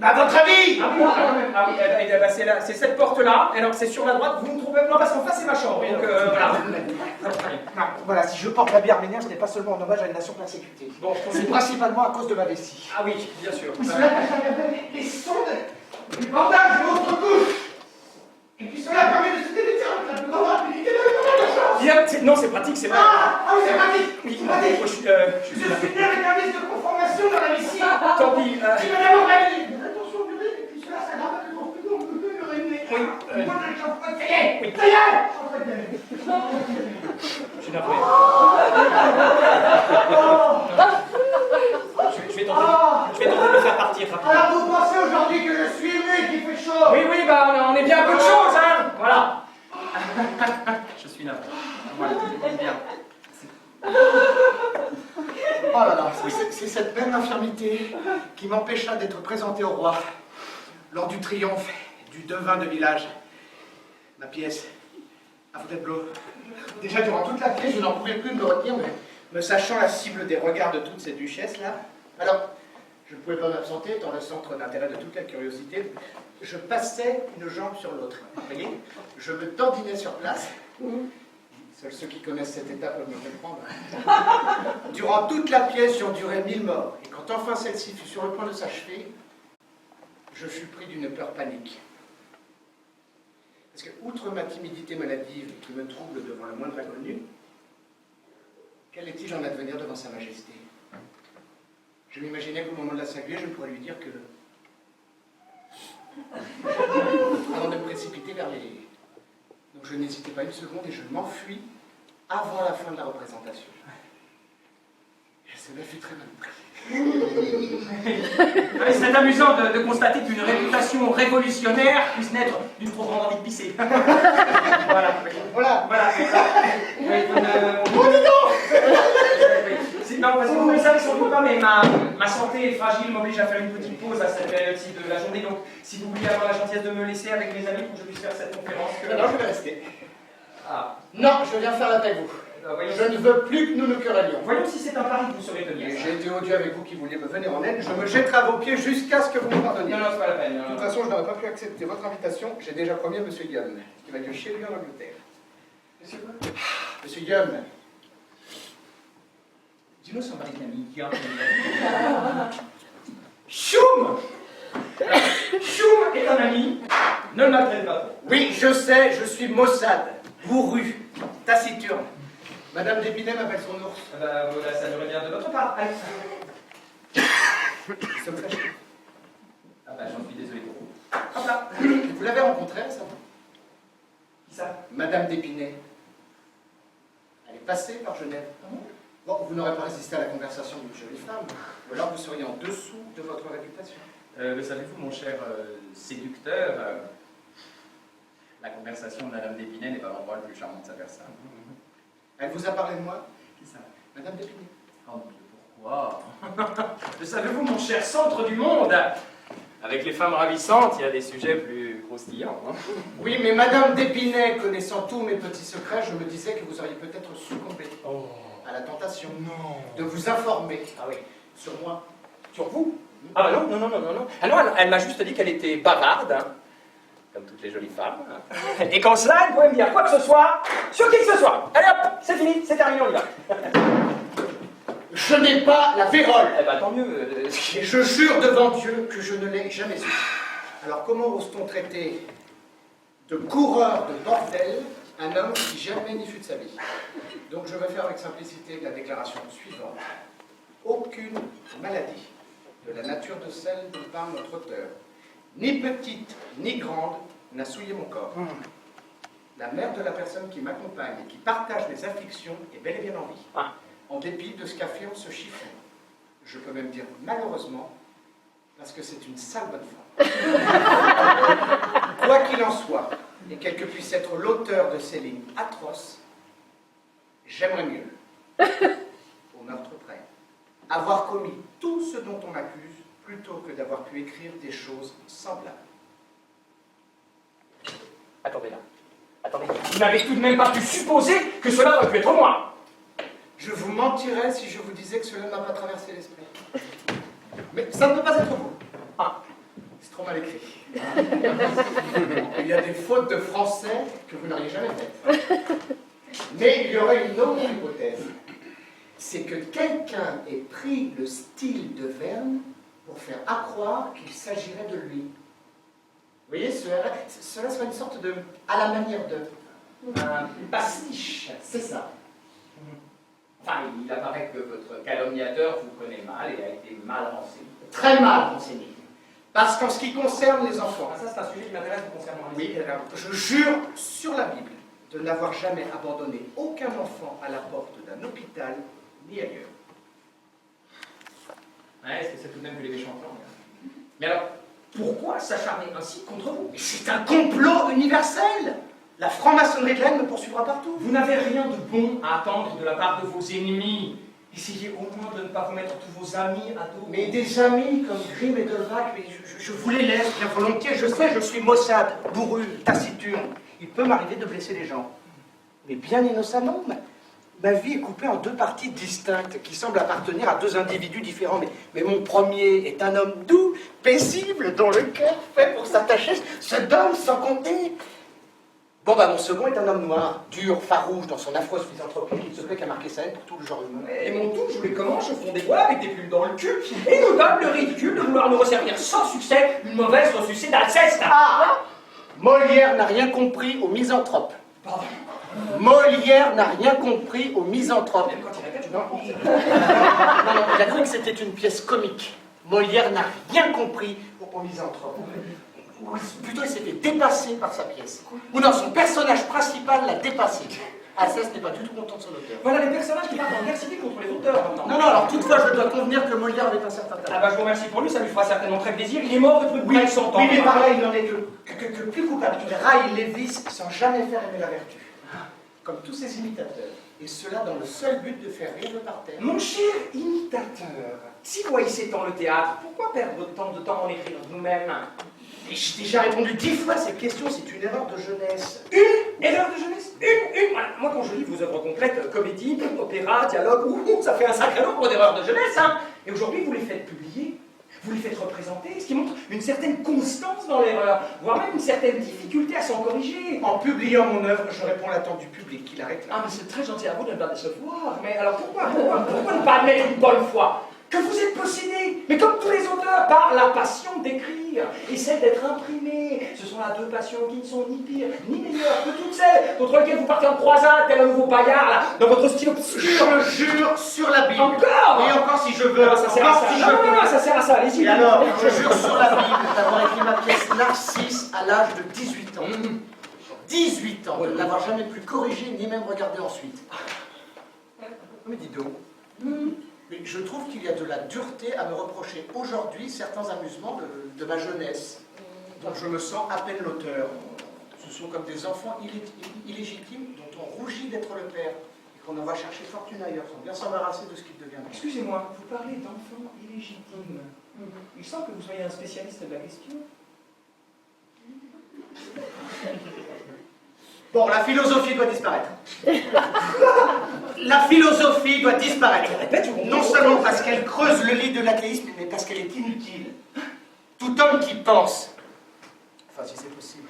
À votre avis? Ah oui, bah, c'est cette porte-là, alors c'est sur la droite, vous me trouvez... Non, parce qu'en face c'est ma chambre, donc voilà. Non, voilà, si je porte l'habit arménien, ce n'est pas seulement en hommage à une nation persécutée. Bon, c'est principalement à cause de ma vessie. Ah oui, bien sûr. Cela les sondes, les bandages et autres couches. Et puis cela permet de se détecter avec la plus grande rapidité de la chose. Non, c'est pratique, c'est vrai. Ah oui, c'est pratique. Oui, C'est pratique. je suis né avec un vice de conformation dans la vessie. Tant pis. Si me l'avons réalisé. Attention du rythme, et puis cela s'aggrave de plus long que le réunir. Oui. Ça y est, ça y est. Je suis navré. Je vais tenter de le faire partir rapidement. Alors vous pensez aujourd'hui que je suis ému et qu'il fait chaud? Oui, bah on est bien un peu de choses, hein. Voilà. Je suis navré. Voilà, bien. Oh là là, c'est cette même infirmité qui m'empêcha d'être présenté au roi lors du triomphe du devin de village. Ma pièce, à Fontainebleau. Déjà durant toute la pièce, je n'en pouvais plus me retenir, mais me sachant la cible des regards de toutes ces duchesses-là. Alors, je ne pouvais pas m'absenter, dans le centre d'intérêt de toute la curiosité. Je passais une jambe sur l'autre. Vous voyez? Je me tendinais sur place. Seuls ceux qui connaissent cette étape peuvent me comprendre. Durant toute la pièce, j'endurais 1000 morts. Et quand enfin celle-ci fut sur le point de s'achever, je fus pris d'une peur panique. Parce que, outre ma timidité maladive qui me trouble devant le moindre inconnu, qu'allait-il en advenir devant Sa Majesté? Je m'imaginais qu'au moment de la saluer, je pourrais lui dire que... avant de me précipiter vers les... Donc je n'hésitais pas une seconde et je m'enfuis avant la fin de la représentation. Et cela fut très mal pris. C'est amusant de constater qu'une réputation révolutionnaire puisse naître d'une trop grande envie de pisser. Voilà. Oh, dis donc! Non, parce que vous ne le savez sans doute pas, mais ma santé est fragile, m'oblige à faire une petite pause à cette période-ci de la journée. Donc, si vous vouliez avoir la gentillesse de me laisser avec mes amis pour que je puisse faire cette conférence... Non, je vais rester. Ah. Non, je viens faire la paix avec vous. Je ne veux plus que nous nous querellions. Voyons si c'est un pari que vous serez tenu. J'ai été odieux avec vous qui vouliez me venir en aide. Je me jetterai à vos pieds jusqu'à ce que vous me pardonniez. Non, c'est pas la peine. De toute façon, je n'aurais pas pu accepter votre invitation. J'ai déjà promis à M. Guillaume, qui va dire chez lui en Angleterre. Monsieur quoi? Monsieur Guillaume. Dis-nous son mari d'ami, Guillaume. Choum! Choum est un ami. Ne le maltraitez pas. Oui, je sais, je suis maussade, bourru, taciturne. Madame d'Épinay m'appelle son ours. Bah, voilà, ça devrait bien de votre part. Allez. Nous sommes fâchés. Ah bah, j'en suis désolé pour vous. Hop là. Vous l'avez rencontrée récemment? Qui ça? Madame d'Épinay. Elle est passée par Genève. Bon, vous n'aurez pas résisté à la conversation d'une jolie femme, ou alors vous seriez en dessous de votre réputation. Mais savez-vous, mon cher séducteur, la conversation de Madame d'Épinay n'est pas l'endroit le plus charmant de sa personne. Elle vous a parlé de moi? Qui ça? Madame d'Épinay. Oh mon Dieu, pourquoi? Le savez-vous, mon cher centre du monde? Avec les femmes ravissantes, il y a des sujets plus croustillants. Hein. Oui, mais Madame d'Épinay, connaissant tous mes petits secrets, je me disais que vous auriez peut-être succombé à la tentation de vous informer sur moi Sur vous? Ah bah non, non, non, non, non, non. Ah non, elle m'a juste dit qu'elle était bavarde, hein, comme toutes les jolies femmes. Hein. Et qu'en cela, elle pouvait me dire quoi que ce soit, sur qui que ce soit. Allez hop, c'est fini, c'est terminé, on y va. Je n'ai pas la vérole. Eh bah tant mieux. Et je jure devant Dieu que je ne l'ai jamais eu. Alors comment ose-t-on traiter de coureur de bordel un homme qui jamais n'y fut de sa vie? Donc je vais faire avec simplicité la déclaration suivante. Aucune maladie de la nature de celle dont parle notre auteur, ni petite ni grande, n'a souillé mon corps. La mère de la personne qui m'accompagne et qui partage mes afflictions est bel et bien en vie, en dépit de ce qu'affirme ce chiffon. Je peux même dire malheureusement, parce que c'est une sale bonne femme. Quoi qu'il en soit, et quel que puisse être l'auteur de ces lignes atroces, j'aimerais mieux, au meurtre près, avoir commis tout ce dont on m'accuse, plutôt que d'avoir pu écrire des choses semblables. Attendez là. Attendez. Vous n'avez tout de même pas pu supposer que cela aurait pu être moi. Je vous mentirais si je vous disais que cela ne m'a pas traversé l'esprit. Mais ça ne peut pas être vous. C'est trop mal écrit. Il y a des fautes de français que vous n'auriez jamais faites. Mais il y aurait une autre hypothèse. C'est que quelqu'un ait pris le style de Verne pour faire accroire qu'il s'agirait de lui. Vous voyez, cela serait une sorte de... à la manière de... un pastiche, c'est ça. Enfin, il apparaît que votre calomniateur vous connaît mal et a été mal renseigné. Très mal renseigné. Parce qu'en ce qui concerne les enfants... Ah, ça, c'est un sujet qui m'intéresse concernant les Oui, alors, je jure sur la Bible de n'avoir jamais abandonné aucun enfant à la porte d'un hôpital ni ailleurs. Ouais, est-ce que c'est tout de même que les méchants enfants? Mais alors, pourquoi s'acharner ainsi contre vous? Mais c'est un complot universel. La franc-maçonnerie de l'Inde me poursuivra partout. Vous n'avez rien de bon à attendre de la part de vos ennemis. Essayez au moins de ne pas vous mettre tous vos amis à dos. Mais des amis comme Grimm et Delvac, mais je vous les laisse bien volontiers. Je sais, je suis maussade, bourru, taciturne. Il peut m'arriver de blesser les gens. Mais bien innocemment, ma vie est coupée en deux parties distinctes qui semblent appartenir à deux individus différents. Mais mon premier est un homme doux, paisible, dont le cœur fait pour s'attacher, se donne sans compter. Bon, mon second est un homme noir, dur, farouche dans son affreuse philanthropie. Il se plaît qu'à marquer sa haine pour tout le genre humain. Et mon tout, je les commence au fond des bois avec des plumes dans le cul, et nous donne le ridicule de vouloir nous resservir sans succès une mauvaise ressucée d'Alceste. Molière n'a rien compris aux misanthropes. Pardon. Molière n'a rien compris aux misanthropes. Même quand il répète, je Non, il a cru que c'était une pièce comique. Molière n'a rien compris aux misanthropes. Ou plutôt, il s'est fait dépasser par sa pièce. Ou non, son personnage principal l'a dépassé. Alceste n'est pas du tout content de son auteur. Voilà les personnages qui partent en guerre civile contre les auteurs. Non, alors toutefois, je dois convenir que Molière avait un certain talent. Ah bah je vous remercie pour lui, ça lui fera certainement très plaisir. Il est mort de trucs près de 100 ans. Oui, mais par là, il n'en est que plus coupable. Il raille les vices sans jamais faire aimer la vertu. Comme tous ses imitateurs. Et cela dans le seul but de faire rire le parterre. Mon cher imitateur, si vous haïssez tant le théâtre, pourquoi perdre autant de temps à en écrire vous-même? Et j'ai déjà répondu 10 fois à cette question, c'est une erreur de jeunesse. Une erreur de jeunesse? Une voilà. Moi, quand je lis vos œuvres complètes, comédie, opéra, dialogue, ça fait un sacré nombre d'erreurs de jeunesse, hein. Et aujourd'hui, vous les faites publier, vous les faites représenter, ce qui montre une certaine constance dans l'erreur, voire même une certaine difficulté à s'en corriger. En publiant mon œuvre, je réponds à l'attente du public qui la réclame. Ah, mais c'est très gentil à vous de ne pas décevoir. Mais alors pourquoi ne pas admettre une bonne fois que vous êtes possédé, mais comme tous les auteurs, par la passion d'écrire et celle d'être imprimé? Ce sont là deux passions qui ne sont ni pires ni meilleures que toutes celles contre lesquelles vous partez en croisade, tel un nouveau paillard, là, dans votre style obscur. Je jure sur la Bible. Encore? Et encore si je veux. Ça sert à ça. Si Non, ça sert à ça, allez-y. Et alors, je jure sur la Bible d'avoir écrit ma pièce Narcisse à l'âge de 18 ans. 18 ans, de ne l'avoir jamais plus corrigé ni même regardé ensuite. Mais dis donc. Mais je trouve qu'il y a de la dureté à me reprocher aujourd'hui certains amusements de ma jeunesse, dont je me sens à peine l'auteur. Ce sont comme des enfants illégitimes dont on rougit d'être le père et qu'on en va chercher fortune ailleurs, sans bien s'embarrasser de ce qu'il devient. Excusez-moi, vous parlez d'enfants illégitimes. Il semble que vous soyez un spécialiste de la question. Bon, la philosophie doit disparaître. La philosophie doit disparaître. Répète, je comprends. Non seulement parce qu'elle creuse le lit de l'athéisme, mais parce qu'elle est inutile. Tout homme qui pense, enfin si c'est possible,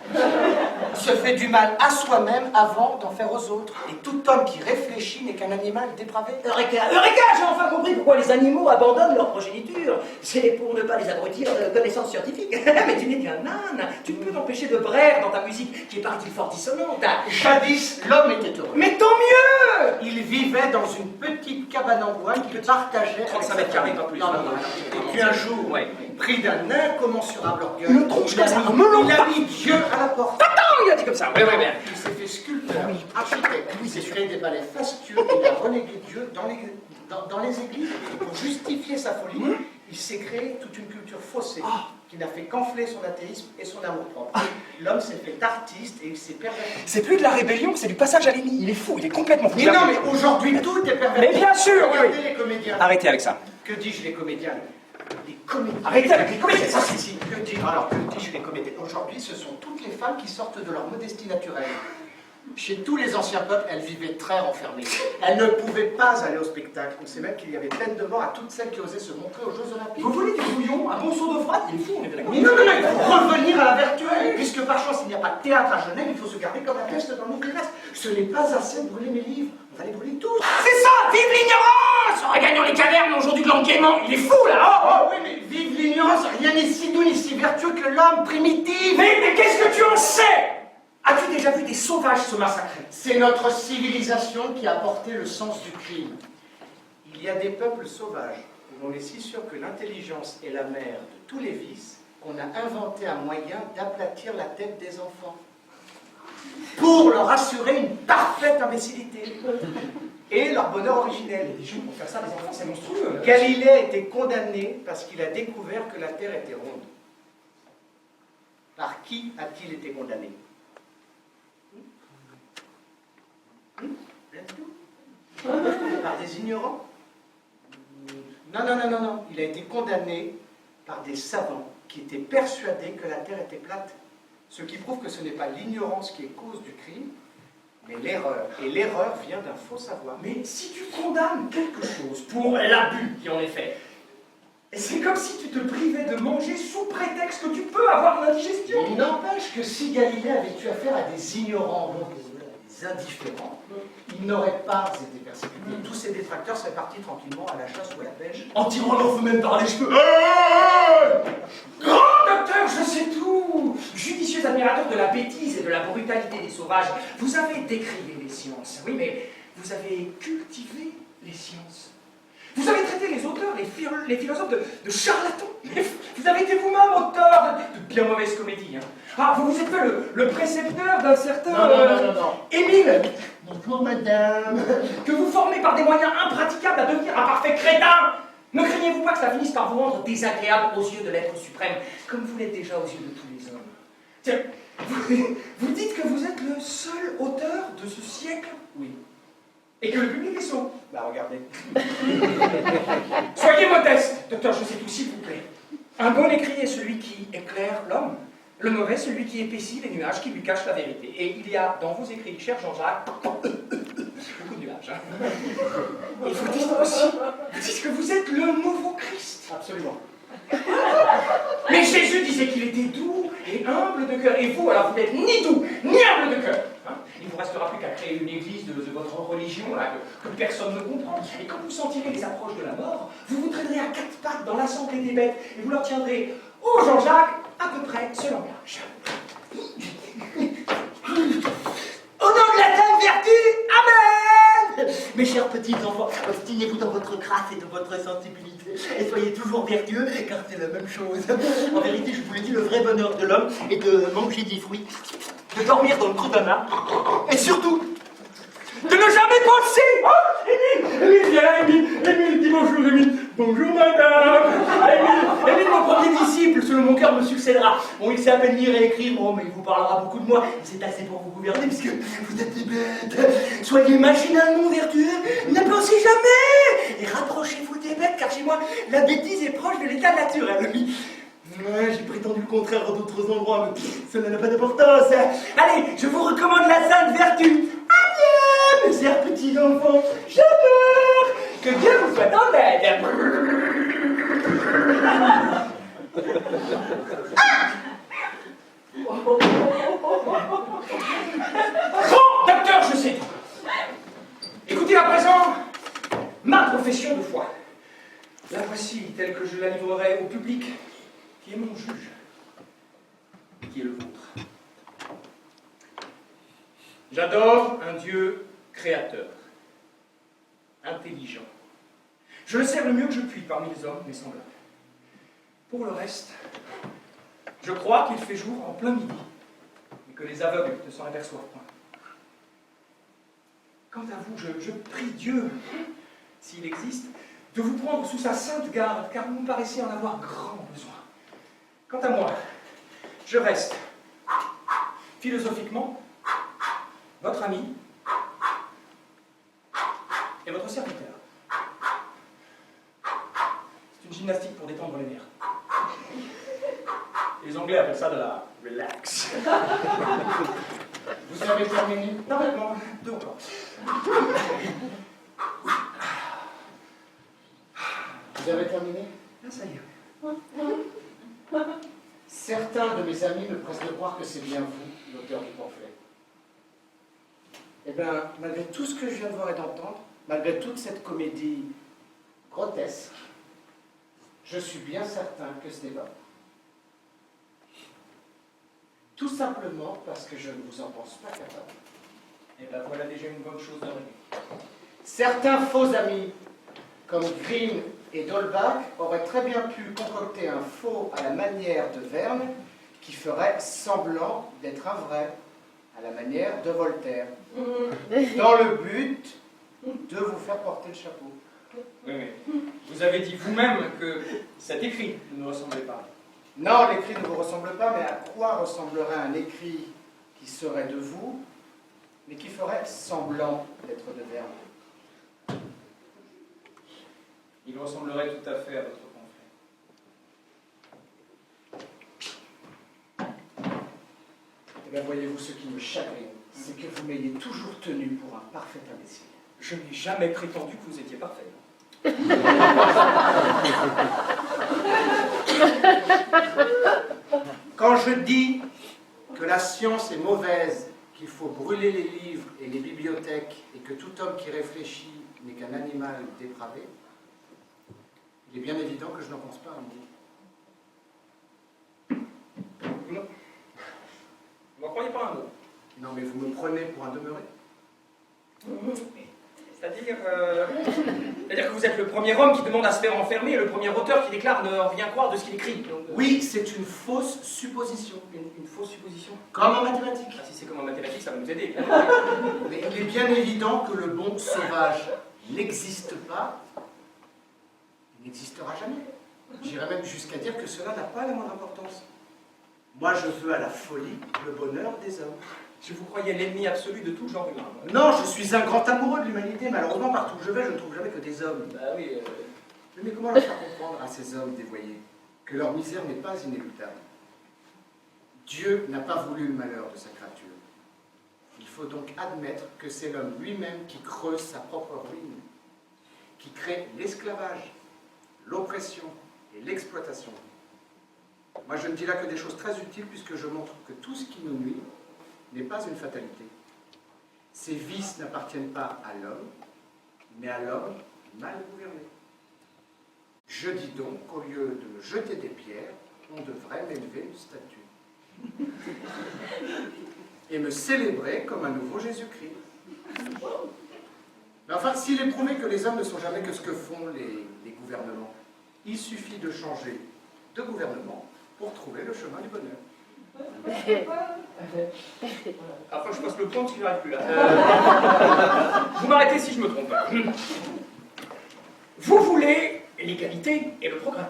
se fait du mal à soi-même avant d'en faire aux autres. Et tout homme qui réfléchit n'est qu'un animal dépravé. Eureka, j'ai enfin compris pourquoi les animaux abandonnent leur progéniture. C'est pour ne pas les abrutir de connaissances scientifiques. Mais tu n'es qu'un âne. Tu ne peux t'empêcher de braire dans ta musique qui est paraît-il fort dissonante. Jadis, l'homme était heureux. Mais tant mieux. Il vivait dans une petite cabane en bois qu'il partageait. 35 mètres carrés, pas plus. Non. Et puis un jour, pris d'un incommensurable orgueil, Une tronche comme ça, un melon. il a mis Dieu à la porte. Attends, il a dit comme ça. Ouais. Il s'est fait sculpteur, architecte, il s'est créé des palais fastueux, il a relégué Dieu dans les églises, et pour justifier sa folie, il s'est créé toute une culture faussée, qui n'a fait qu'enfler son athéisme et son amour-propre. L'homme s'est fait artiste et il s'est perverti. C'est plus de la rébellion, c'est du passage à l'ennemi. Il est fou, il est complètement fou. Mais non, mais aujourd'hui tout est perverti. Mais bien sûr, Regardez oui. les comédiens. Arrêtez avec ça. Que dis-je les comédiens? Les comédiens. Arrêtez avec les comédiens. Ça, si. Que dis-je les comédiens? Aujourd'hui, ce sont toutes les femmes qui sortent de leur modestie naturelle. Chez tous les anciens peuples, elles vivaient très renfermées. Elles ne pouvaient pas aller au spectacle. On sait même qu'il y avait peine de mort à toutes celles qui osaient se montrer aux Jeux Olympiques. Vous voulez du bouillon, un bon seau d'eau froide? Il est fou, on est d'accord. Mais non, il faut revenir à la vertu, puisque par chance il n'y a pas de théâtre à Genève, il faut se garder comme la peste dans nos terrestres. Ce n'est pas assez de brûler mes livres, on va les brûler tous. C'est ça, vive l'ignorance! Regagnons les cavernes, aujourd'hui de l'enquêtement, il est fou là! Oh oui, mais vive l'ignorance, rien n'est si doux ni si vertueux que l'homme primitif. Mais qu'est-ce que tu en sais? As-tu déjà vu des sauvages se massacrer? C'est notre civilisation qui a porté le sens du crime. Il y a des peuples sauvages où l'on est si sûr que l'intelligence est la mère de tous les vices qu'on a inventé un moyen d'aplatir la tête des enfants pour leur assurer une parfaite imbécilité et leur bonheur originel. Des gens pour faire ça, des enfants, c'est monstrueux. Galilée a été condamné parce qu'il a découvert que la Terre était ronde. Par qui a-t-il été condamné? Par des ignorants? Non. Il a été condamné par des savants qui étaient persuadés que la Terre était plate. Ce qui prouve que ce n'est pas l'ignorance qui est cause du crime, mais l'erreur. Et l'erreur vient d'un faux savoir. Mais si tu condamnes quelque chose pour l'abus qui en est fait, c'est comme si tu te privais de manger sous prétexte que tu peux avoir une indigestion. Il n'empêche que si Galilée avait eu affaire à des ignorants, donc des indifférents, il n'aurait pas été persécuté. Tous ses détracteurs seraient partis tranquillement à la chasse ou à la pêche. En tirant leur feu même par les cheveux. Grand docteur, je sais tout. Judicieux admirateur de la bêtise et de la brutalité des sauvages, vous avez décrié les sciences, oui, mais vous avez cultivé les sciences. Vous avez traité les auteurs, les philosophes de charlatans. Vous avez été vous-même auteur de bien mauvaises comédies. Hein. Ah, vous vous êtes fait le précepteur d'un certain... Non. Émile, Bonjour madame. que vous formez par des moyens impraticables à devenir un parfait crétin. Ne craignez-vous pas que ça finisse par vous rendre désagréable aux yeux de l'être suprême, comme vous l'êtes déjà aux yeux de tous les hommes? Tiens, vous dites que vous êtes le seul auteur de ce siècle? Oui. Et que le public est sot? Bah regardez. Soyez modeste, docteur, je sais tout, s'il vous plaît. Un bon écrit est celui qui éclaire l'homme. Le mauvais, celui qui épaissit les nuages, qui lui cachent la vérité. Et il y a dans vos écrits, cher Jean-Jacques, beaucoup de nuages. Hein. Et vous dites que vous êtes le nouveau Christ. Absolument. Mais Jésus disait qu'il était doux et humble de cœur. Et vous, alors, vous n'êtes ni doux, ni humble de cœur. Hein. Il ne vous restera plus qu'à créer une église de votre religion, là, que personne ne comprend. Et quand vous sentirez les approches de la mort, vous vous traînerez à quatre pattes dans l'assemblée des bêtes et vous leur tiendrez, ô Jean-Jacques, à peu près ce langage. Au nom de la Sainte Vertu, Amen! Mes chers petits enfants, obstinez-vous dans votre grâce et de votre sensibilité, et soyez toujours vertueux, car c'est la même chose. En vérité, je vous le dis, le vrai bonheur de l'homme est de manger des fruits, de dormir dans le creux d'un arbre, et surtout, de ne jamais penser. Oh, Émile, viens là, Émile, dis bonjour, Émile. Bonjour, madame. Émile, mon premier disciple, selon mon cœur, me succédera. Bon, il sait à peine lire et écrire, bon, mais il vous parlera beaucoup de moi. C'est assez pour vous gouverner, puisque vous êtes des bêtes. Soyez machinalement vertueux, ne pensez jamais. Et rapprochez-vous des bêtes, car chez moi, la bêtise est proche de l'état naturel. Ouais, j'ai prétendu le contraire dans d'autres endroits, mais cela n'a pas d'importance. Allez, je vous recommande la sainte vertu. Adieu, mes chers petits enfants. Je meurs. Que Dieu vous soit en aide. Bon, docteur, je sais tout. Écoutez à présent ma profession de foi. La voici telle que je la livrerai au public, qui est mon juge, qui est le vôtre. J'adore un Dieu créateur, intelligent. Je le sers le mieux que je puis parmi les hommes, mes semblables. Pour le reste, je crois qu'il fait jour en plein midi, et que les aveugles ne s'en aperçoivent point. Quant à vous, je prie Dieu, s'il existe, de vous prendre sous sa sainte garde, car vous me paraissez en avoir grand besoin. Quant à moi, je reste, philosophiquement, votre ami et votre serviteur. C'est une gymnastique pour détendre les nerfs. Les Anglais appellent ça de la relax. Vous avez terminé? Normalement, deux encore. Vous avez terminé? Ah, ça y est. Certains de mes amis me pressent de croire que c'est bien vous, l'auteur du pamphlet. Eh bien, malgré tout ce que je viens de voir et d'entendre, malgré toute cette comédie grotesque, je suis bien certain que ce n'est pas vous. Tout simplement parce que je ne vous en pense pas capable. Et ben voilà déjà une bonne chose de régler. Certains faux amis, comme Grimm et D'Holbach, auraient très bien pu concocter un faux à la manière de Verne qui ferait semblant d'être un vrai, à la manière de Voltaire, dans le but de vous faire porter le chapeau. Oui, mais vous avez dit vous-même que cet écrit ne nous ressemblait pas. Non, l'écrit ne vous ressemble pas, mais à quoi ressemblerait un écrit qui serait de vous, mais qui ferait semblant d'être de Verne? Il ressemblerait tout à fait à votre pamphlet. Eh bien, voyez-vous, ce qui me chagrine, c'est que vous m'ayez toujours tenu pour un parfait imbécile. Je n'ai jamais prétendu que vous étiez parfait. Quand je dis que la science est mauvaise, qu'il faut brûler les livres et les bibliothèques, et que tout homme qui réfléchit n'est qu'un animal dépravé, il est bien évident que je n'en pense pas un mot. Vous n'en croyez pas un mot? Non, mais vous me prenez pour un demeuré. C'est-à-dire que vous êtes le premier homme qui demande à se faire enfermer et le premier auteur qui déclare ne rien croire de ce qu'il écrit. Donc, Oui, c'est une fausse supposition. Une fausse supposition. Comme en mathématiques. Ah, si c'est comme en mathématiques, ça va nous aider. Mais il est bien évident que le bon sauvage n'existe pas, il n'existera jamais. J'irais même jusqu'à dire que cela n'a pas la moindre importance. Moi, je veux à la folie le bonheur des hommes. Je vous croyais l'ennemi absolu de tout genre humain. Non, je suis un grand amoureux de l'humanité. Malheureusement, partout où je vais, je ne trouve jamais que des hommes. Bah oui. Mais comment leur faire comprendre à ces hommes dévoyés que leur misère n'est pas inéluctable? Dieu n'a pas voulu le malheur de sa créature. Il faut donc admettre que c'est l'homme lui-même qui creuse sa propre ruine, qui crée l'esclavage, l'oppression et l'exploitation. Moi, je ne dis là que des choses très utiles puisque je montre que tout ce qui nous nuit n'est pas une fatalité. Ces vices n'appartiennent pas à l'homme, mais à l'homme mal gouverné. Je dis donc qu'au lieu de me jeter des pierres, on devrait m'élever une statue. Et me célébrer comme un nouveau Jésus-Christ. Mais enfin, s'il est prouvé que les hommes ne sont jamais que ce que font les gouvernements, il suffit de changer de gouvernement pour trouver le chemin du bonheur. Enfin, je passe le point parce qu'il n'arrive plus là. Vous m'arrêtez si je me trompe. Vous voulez l'égalité et le progrès.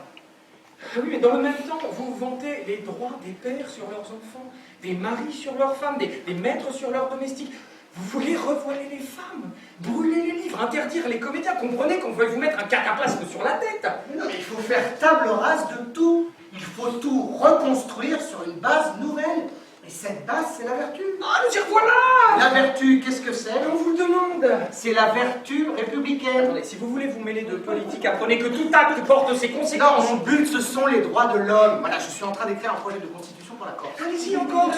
Oui, mais dans le même temps, vous vantez les droits des pères sur leurs enfants, des maris sur leurs femmes, des maîtres sur leurs domestiques. Vous voulez revoiler les femmes, brûler les livres, interdire les comédiens. Comprenez qu'on veuille vous mettre un cataplasme sur la tête. Mais non, mais il faut faire table rase de tout. Il faut tout reconstruire sur une base nouvelle. Et cette base, c'est la vertu. Ah, nous y revoilà! La vertu, qu'est-ce que c'est? On vous le demande. C'est la vertu républicaine. Attendez, si vous voulez vous mêler de politique, apprenez que tout acte porte ses Non, conséquences. mon but, ce sont les droits de l'homme. Voilà, je suis en train d'écrire un projet de constitution pour la Corse. Allez-y encore,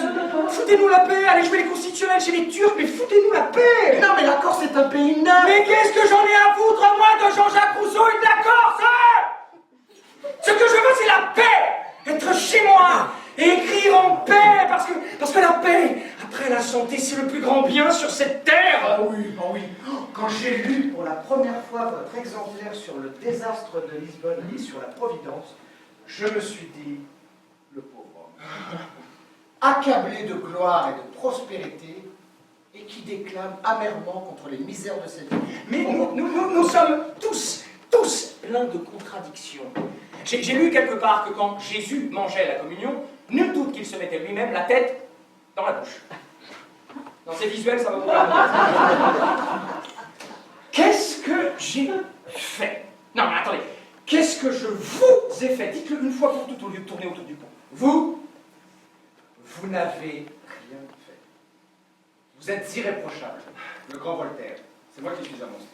foutez-nous la paix, allez jouer les constitutionnels chez les Turcs, mais foutez-nous la paix! Mais non, mais la Corse est un pays neuf. Mais qu'est-ce que j'en ai à foutre, moi, de Jean-Jacques Rousseau et de la Corse, hein? Ce que je veux, c'est la paix! Être chez moi et écrire en paix, parce que la paix, après la santé, c'est le plus grand bien sur cette terre! Ah oui, ah oui. Quand j'ai lu pour la première fois votre exemplaire sur le désastre de Lisbonne et sur la Providence, je me suis dit, le pauvre homme, accablé de gloire et de prospérité, et qui déclame amèrement contre les misères de cette vie. Mais nous sommes tous pleins de contradictions. J'ai lu quelque part que quand Jésus mangeait la communion, nul doute qu'il se mettait lui-même la tête dans la bouche. Non, c'est visuel, ça va vous parler. Qu'est-ce que j'ai fait? Non, mais attendez. Qu'est-ce que je vous ai fait? Dites-le une fois pour toutes au lieu de tourner autour du pot. Vous n'avez rien fait. Vous êtes irréprochable, le grand Voltaire. C'est moi qui suis un monstre.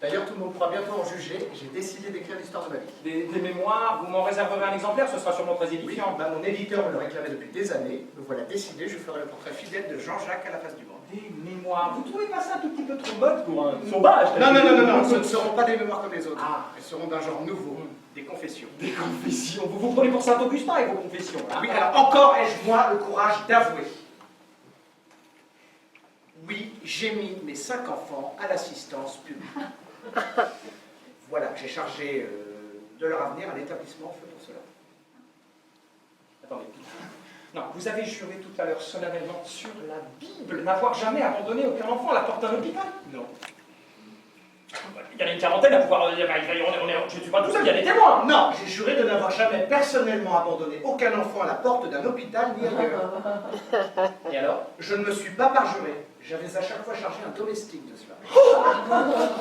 D'ailleurs, tout le monde pourra bientôt en juger. J'ai décidé d'écrire l'histoire de ma vie. Des mémoires, vous m'en réserverez un exemplaire, ce sera sûrement très Oui, édifiant. mon éditeur me le réclamait depuis des années. Me voilà décidé, je ferai le portrait fidèle de Jean-Jacques à la face du monde. Des mémoires. Vous trouvez pas ça un tout petit peu trop mode pour un sauvage? Non, ce ne seront pas des mémoires comme les autres. Ah. Elles seront d'un genre nouveau, des confessions. Des confessions. Vous vous prenez pour Saint-Augustin avec vos confessions. Oui, alors encore ai-je moi le courage d'avouer. Oui, j'ai mis mes 5 enfants à l'assistance publique. Voilà, j'ai chargé de leur avenir un établissement fait pour cela. Attendez. Non, vous avez juré tout à l'heure solennellement sur la Bible n'avoir jamais abandonné aucun enfant à la porte d'un hôpital? Non. Il y en a une quarantaine à pouvoir... Je ne suis pas tout seul, il y a des témoins. Non, j'ai juré de n'avoir jamais personnellement abandonné aucun enfant à la porte d'un hôpital ni ailleurs. Et alors? Je ne me suis pas parjuré. J'avais à chaque fois chargé un domestique de cela.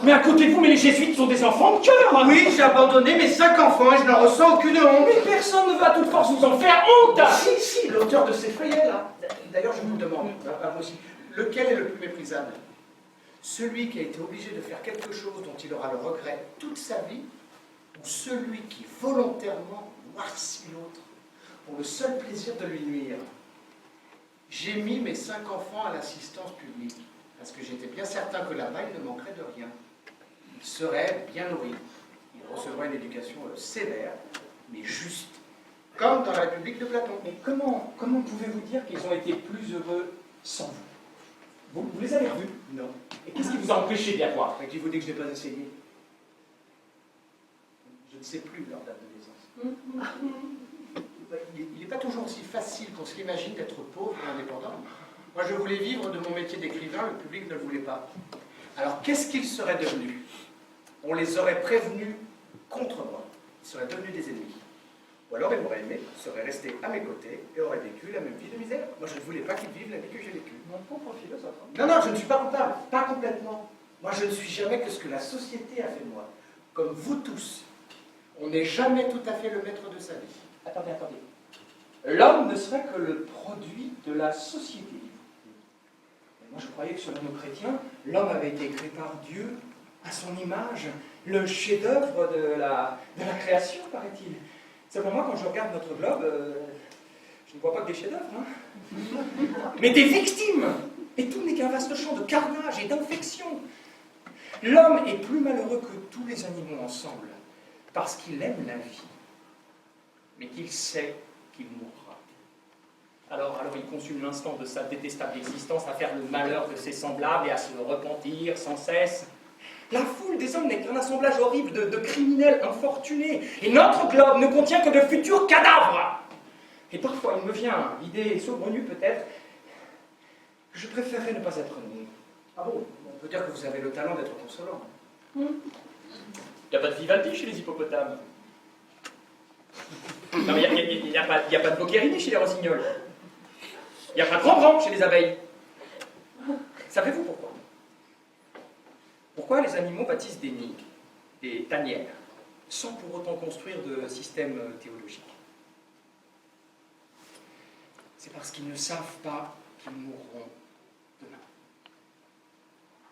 Mais à côté de vous, mais les jésuites sont des enfants de cœur. Oui, j'ai abandonné mes 5 enfants et je n'en ressens aucune honte. Mais personne ne va à toute force vous en faire honte. Si, l'auteur de ces feuillets là. D'ailleurs, je vous demande, à vous aussi, lequel est le plus méprisable? Celui qui a été obligé de faire quelque chose dont il aura le regret toute sa vie, ou celui qui volontairement noircit l'autre pour le seul plaisir de lui nuire? J'ai mis mes 5 enfants à l'assistance publique, parce que j'étais bien certain que là-bas, ils ne manqueraient de rien. Ils seraient bien nourris. Ils recevraient une éducation sévère, mais juste, comme dans la République de Platon. Mais comment pouvez-vous dire qu'ils ont été plus heureux sans vous? Vous les avez revus? Non. Et qu'est-ce qui vous a empêché d'y avoir? Qui vous dit que je n'ai pas essayé? Je ne sais plus leur date de naissance. Il n'est pas toujours aussi facile qu'on se l'imagine d'être pauvre et indépendant. Moi, je voulais vivre de mon métier d'écrivain, le public ne le voulait pas. Alors, qu'est-ce qu'ils seraient devenus? On les aurait prévenus contre moi. Ils seraient devenus des ennemis. Ou alors, ils m'auraient aimé, seraient restés à mes côtés et auraient vécu la même vie de misère. Moi, je ne voulais pas qu'ils vivent la vie que j'ai vécue. Mon pauvre philosophe. Non, je ne suis pas coupable, pas complètement. Moi, je ne suis jamais que ce que la société a fait de moi. Comme vous tous, on n'est jamais tout à fait le maître de sa vie. Attendez. L'homme ne serait que le produit de la société. Mais moi, je croyais que selon nos chrétiens, l'homme avait été créé par Dieu, à son image, le chef-d'œuvre de la création, paraît-il. Simplement, quand je regarde notre globe, je ne vois pas que des chefs-d'œuvre, hein. Mais des victimes. Et tout n'est qu'un vaste champ de carnage et d'infection. L'homme est plus malheureux que tous les animaux ensemble, parce qu'il aime la vie, mais qu'il sait qu'il mourra. Alors il consume l'instant de sa détestable existence à faire le malheur de ses semblables et à se repentir sans cesse. La foule des hommes n'est qu'un assemblage horrible de criminels infortunés, et notre globe ne contient que de futurs cadavres. Et parfois il me vient l'idée saugrenue peut-être que je préférerais ne pas être né. Ah bon? On peut dire que vous avez le talent d'être consolant. Il n'y a pas de Vivaldi chez les hippopotames. Non, mais il n'y a pas de Boccherini chez les rossignols. Il n'y a pas de Rembrandt chez les abeilles. Savez-vous pourquoi? Pourquoi les animaux bâtissent des nids, des tanières, sans pour autant construire de système théologique? c'est parce qu'ils ne savent pas qu'ils mourront demain.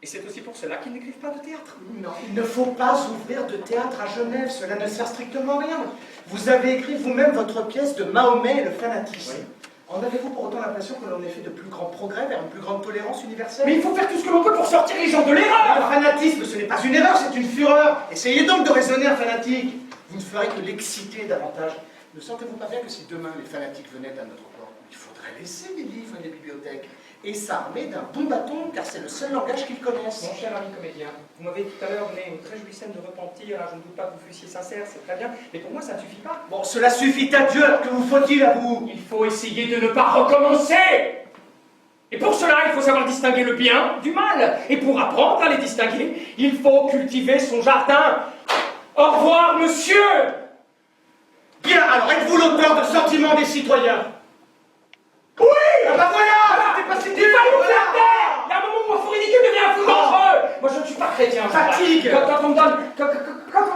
Et c'est aussi pour cela qu'ils n'écrivent pas de théâtre. Non, il ne faut pas ouvrir de théâtre à Genève, cela ne sert strictement à rien. Vous avez écrit vous-même votre pièce de Mahomet et le fanatisme. Oui. En avez-vous pour autant l'impression que l'on ait fait de plus grands progrès vers une plus grande tolérance universelle? Mais il faut faire tout ce que l'on peut pour sortir les gens de Le l'erreur. fanatisme, ce n'est pas une erreur, c'est une fureur. Essayez donc de raisonner un fanatique. Vous ne ferez que l'exciter davantage. Ne sentez-vous pas bien que si demain les fanatiques venaient à notre porte, il faudrait laisser les livres et les bibliothèques et s'armer d'un bon bâton, car c'est le seul langage qu'ils connaissent. Mon cher ami comédien, vous m'avez tout à l'heure donné une très jolie scène de repentir, je ne doute pas que vous fussiez sincère, c'est très bien, mais pour moi ça ne suffit pas. Bon, cela suffit à Dieu, alors que vous faut-il à vous? Il faut essayer de ne pas recommencer. Et pour cela, il faut savoir distinguer le bien du mal. Et pour apprendre à les distinguer, il faut cultiver son jardin. Au revoir, monsieur. Bien, alors êtes-vous l'auteur de Sentiments des citoyens? Oui. Ah bah voilà, c'était pas si Il dur. fallait vous faire Voilà. taire. Il y a un moment où un fou ridicule devient un fou dangereux. Moi, je ne suis pas chrétien. je Fatigue. sais pas. Quand on me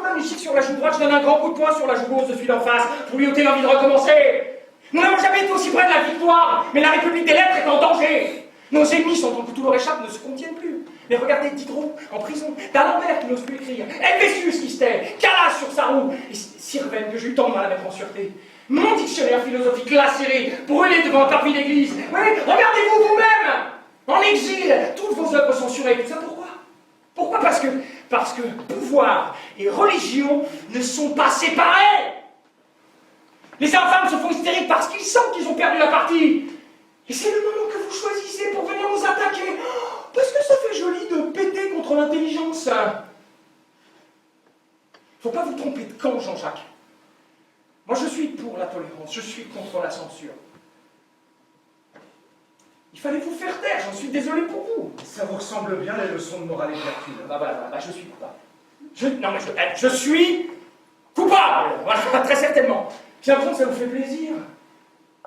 donne une chic sur la joue droite, je donne un grand coup de poing sur la joue gauche de celui d'en face pour lui ôter l'envie de recommencer. Nous n'avons jamais été aussi près de la victoire, mais la République des lettres est en danger. Nos ennemis, sentant que tout leur échappe, ne se contiennent plus. Mais regardez Diderot en prison, d'Alembert qui n'ose plus écrire, Helvétius qui se tait, Calas sur sa roue, et Sirven que j'ai eu tant de mal à mettre en sûreté. Mon dictionnaire philosophique lacéré, brûlé devant un parvis d'église. Oui, regardez-vous vous-même, en exil, toutes vos œuvres censurées. Tout ça pourquoi? Pourquoi? Parce que pouvoir et religion ne sont pas séparés. Les infâmes se font hystériques parce qu'ils sentent qu'ils ont perdu la partie. Et c'est le moment que vous choisissez pour venir nous attaquer. Parce que ça fait joli de péter contre l'intelligence. Faut pas vous tromper de camp, Jean-Jacques. Moi, je suis pour la tolérance, je suis contre la censure. Il fallait vous faire taire, j'en suis désolé pour vous. Ça vous ressemble bien les leçons de morale et de vertu. Bah voilà, je suis coupable. Je suis coupable, voilà, très certainement. J'ai l'impression que ça vous fait plaisir.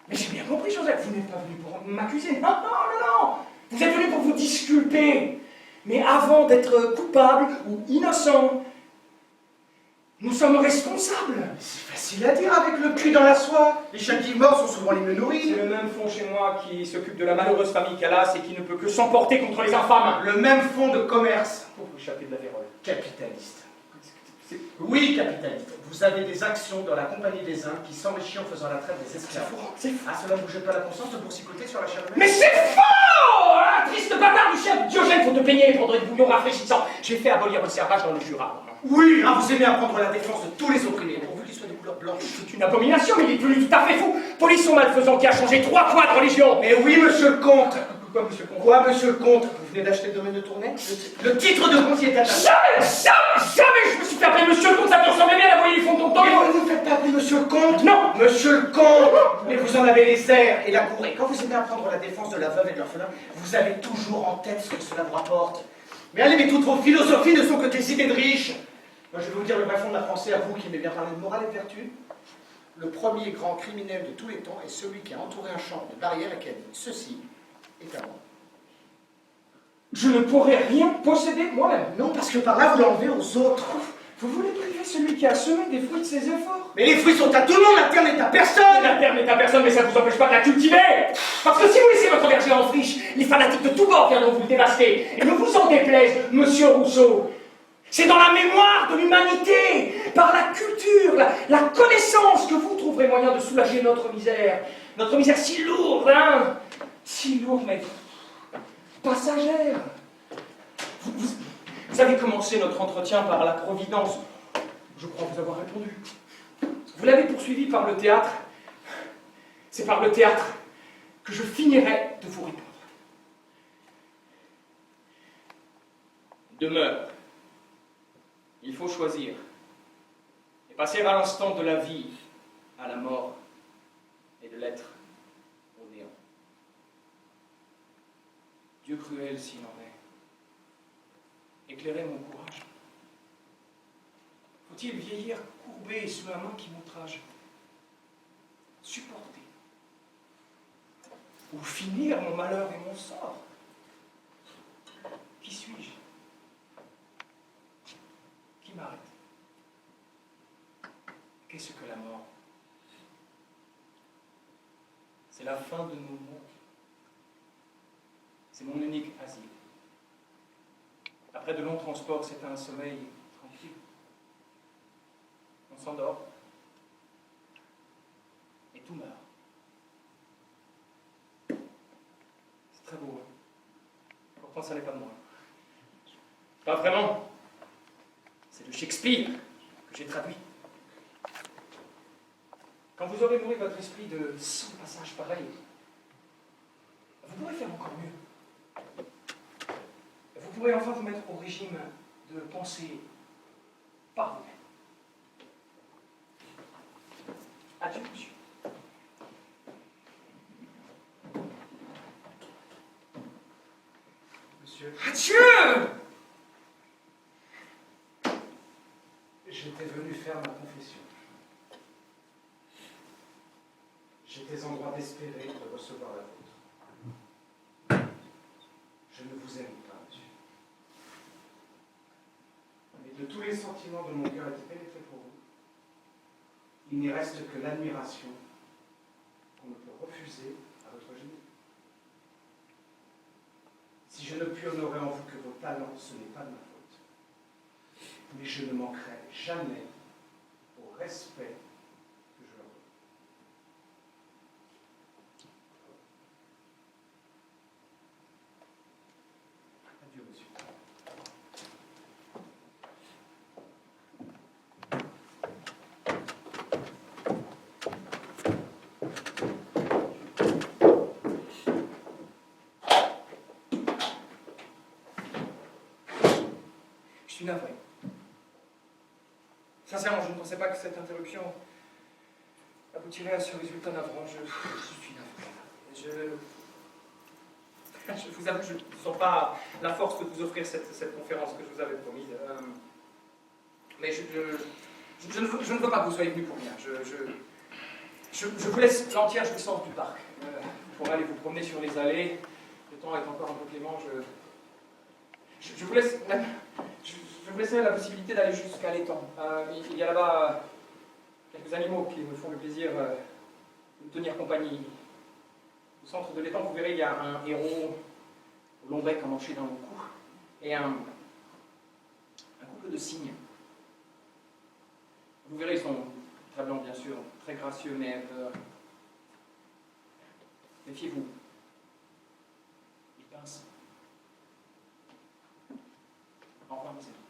Mais j'ai bien compris, Joseph, vous n'êtes pas venu pour m'accuser. Non, non, non, non. Vous êtes venu pour vous disculper. Mais avant d'être coupable ou innocent, nous sommes responsables. C'est facile à dire avec le cul dans la soie. Les chiens qui mordent sont souvent les mieux nourris. C'est le même fond chez moi qui s'occupe de la malheureuse famille Calas et qui ne peut que s'emporter contre les infâmes. Le même fond de commerce. Pour vous échapper de la vérole. Capitaliste. Oui, capitaliste. Vous avez des actions dans la Compagnie des Indes qui s'enrichit en faisant la traite des esclaves. C'est faux. Ah, cela ne vous jette pas la conscience de boursicoter sur la chair humaine? Mais c'est faux! Ah, triste bâtard du chef Diogène, faut te peigner et prendre des bouillons rafraîchissants. J'ai fait abolir le servage dans le Jura. Oui, ah, vous aimez apprendre la défense de tous les opprimés, pourvu qu'ils soient de couleur blanche. C'est une abomination, mais il est devenu tout à fait fou. Polisson malfaisant qui a changé 3 fois de religion. Mais oui, monsieur le comte. Quoi, monsieur Comte? Quoi, monsieur le comte? Vous venez d'acheter le domaine de Tournai? Le titre de comte y est attaché. Jamais je me suis fait appeler monsieur le comte, ça me ressemblait bien à la voyer du fond de ton Mais temps. vous ne vous faites pas appeler monsieur le comte? Non. Monsieur le comte. Mais vous en avez les airs et la cour. Et quand vous aimez apprendre la défense de la veuve et de l'orphelin, vous avez toujours en tête ce que cela vous rapporte. Mais allez, mais toutes vos philosophies ne sont que des idées de riches. Moi, je vais vous dire le vrai fond de la pensée à vous qui aimez bien parler de morale et de vertu. Le premier grand criminel de tous les temps est celui qui a entouré un champ de barrières et qui a dit ceci est à moi. Je ne pourrais rien posséder moi-même. Non, parce que par là, vous l'enlevez aux autres. Vous voulez priver celui qui a semé des fruits de ses efforts? Mais les fruits sont à tout le monde, la terre n'est à personne. La terre n'est à personne, mais ça ne vous empêche pas de la cultiver. Parce que si vous laissez votre verger en friche, les fanatiques de tous bords viendront vous le dévaster. Et ne vous en déplaise, monsieur Rousseau. C'est dans la mémoire de l'humanité, par la culture, la connaissance que vous trouverez moyen de soulager notre misère. Notre misère si lourde, hein? Si lourde, mais passagère. Vous avez commencé notre entretien par la Providence. Je crois vous avoir répondu. Vous l'avez poursuivi par le théâtre. C'est par le théâtre que je finirai de vous répondre. Demeure. Il faut choisir. Et passer à l'instant de la vie, à la mort, et de l'être au néant. Dieu cruel s'il en est. Éclairez mon courage. Faut-il vieillir courbé sous la main qui m'outrage? Supporter. Ou finir mon malheur et mon sort? Qui suis-je? Qui m'arrête? Qu'est-ce que la mort? C'est C'est la fin de nos mondes. C'est mon unique asile. Après de longs transports, c'est un sommeil tranquille. On s'endort. Et tout meurt. C'est très beau. Hein. Pourtant, ça n'est pas de moi. Pas vraiment. C'est de Shakespeare que j'ai traduit. Quand vous aurez nourri votre esprit de 100 passages pareils, vous pourrez faire encore mieux. Vous pourrez enfin vous mettre au régime de penser par vous-même. Adieu, monsieur. Monsieur, Adieu! j'étais venu faire ma confession. J'étais en droit d'espérer de recevoir la vôtre. Je ne vous aime pas, monsieur. Mais de tous les sentiments dont mon cœur a été pénétré pour vous, il n'y reste que l'admiration qu'on ne peut refuser à votre génie. Si je ne puis honorer en vous que vos talents, ce n'est pas de ma faute. Mais je ne manquerai jamais au respect que je leur donne. Adieu, monsieur. Je suis navré. Sincèrement, je ne pensais pas que cette interruption aboutirait à ce résultat navrant. Je suis navré. Je vous avoue, je ne sens pas la force de vous offrir cette conférence que je vous avais promise. Mais je ne veux pas que vous soyez venus pour rien. Je vous laisse l'entière jouissance du parc. Vous pourrez aller vous promener sur les allées. Le temps est encore un peu clément. Je vous laisse... Je vous laisserai la possibilité d'aller jusqu'à l'étang. Il y a là-bas quelques animaux qui me font le plaisir de me tenir compagnie. Au centre de l'étang, vous verrez, il y a un héron au long bec emmanché dans le cou et un couple de cygnes. Vous verrez, ils sont très blancs, bien sûr, très gracieux, mais méfiez-vous. Ils pincent. Au revoir, mes amis.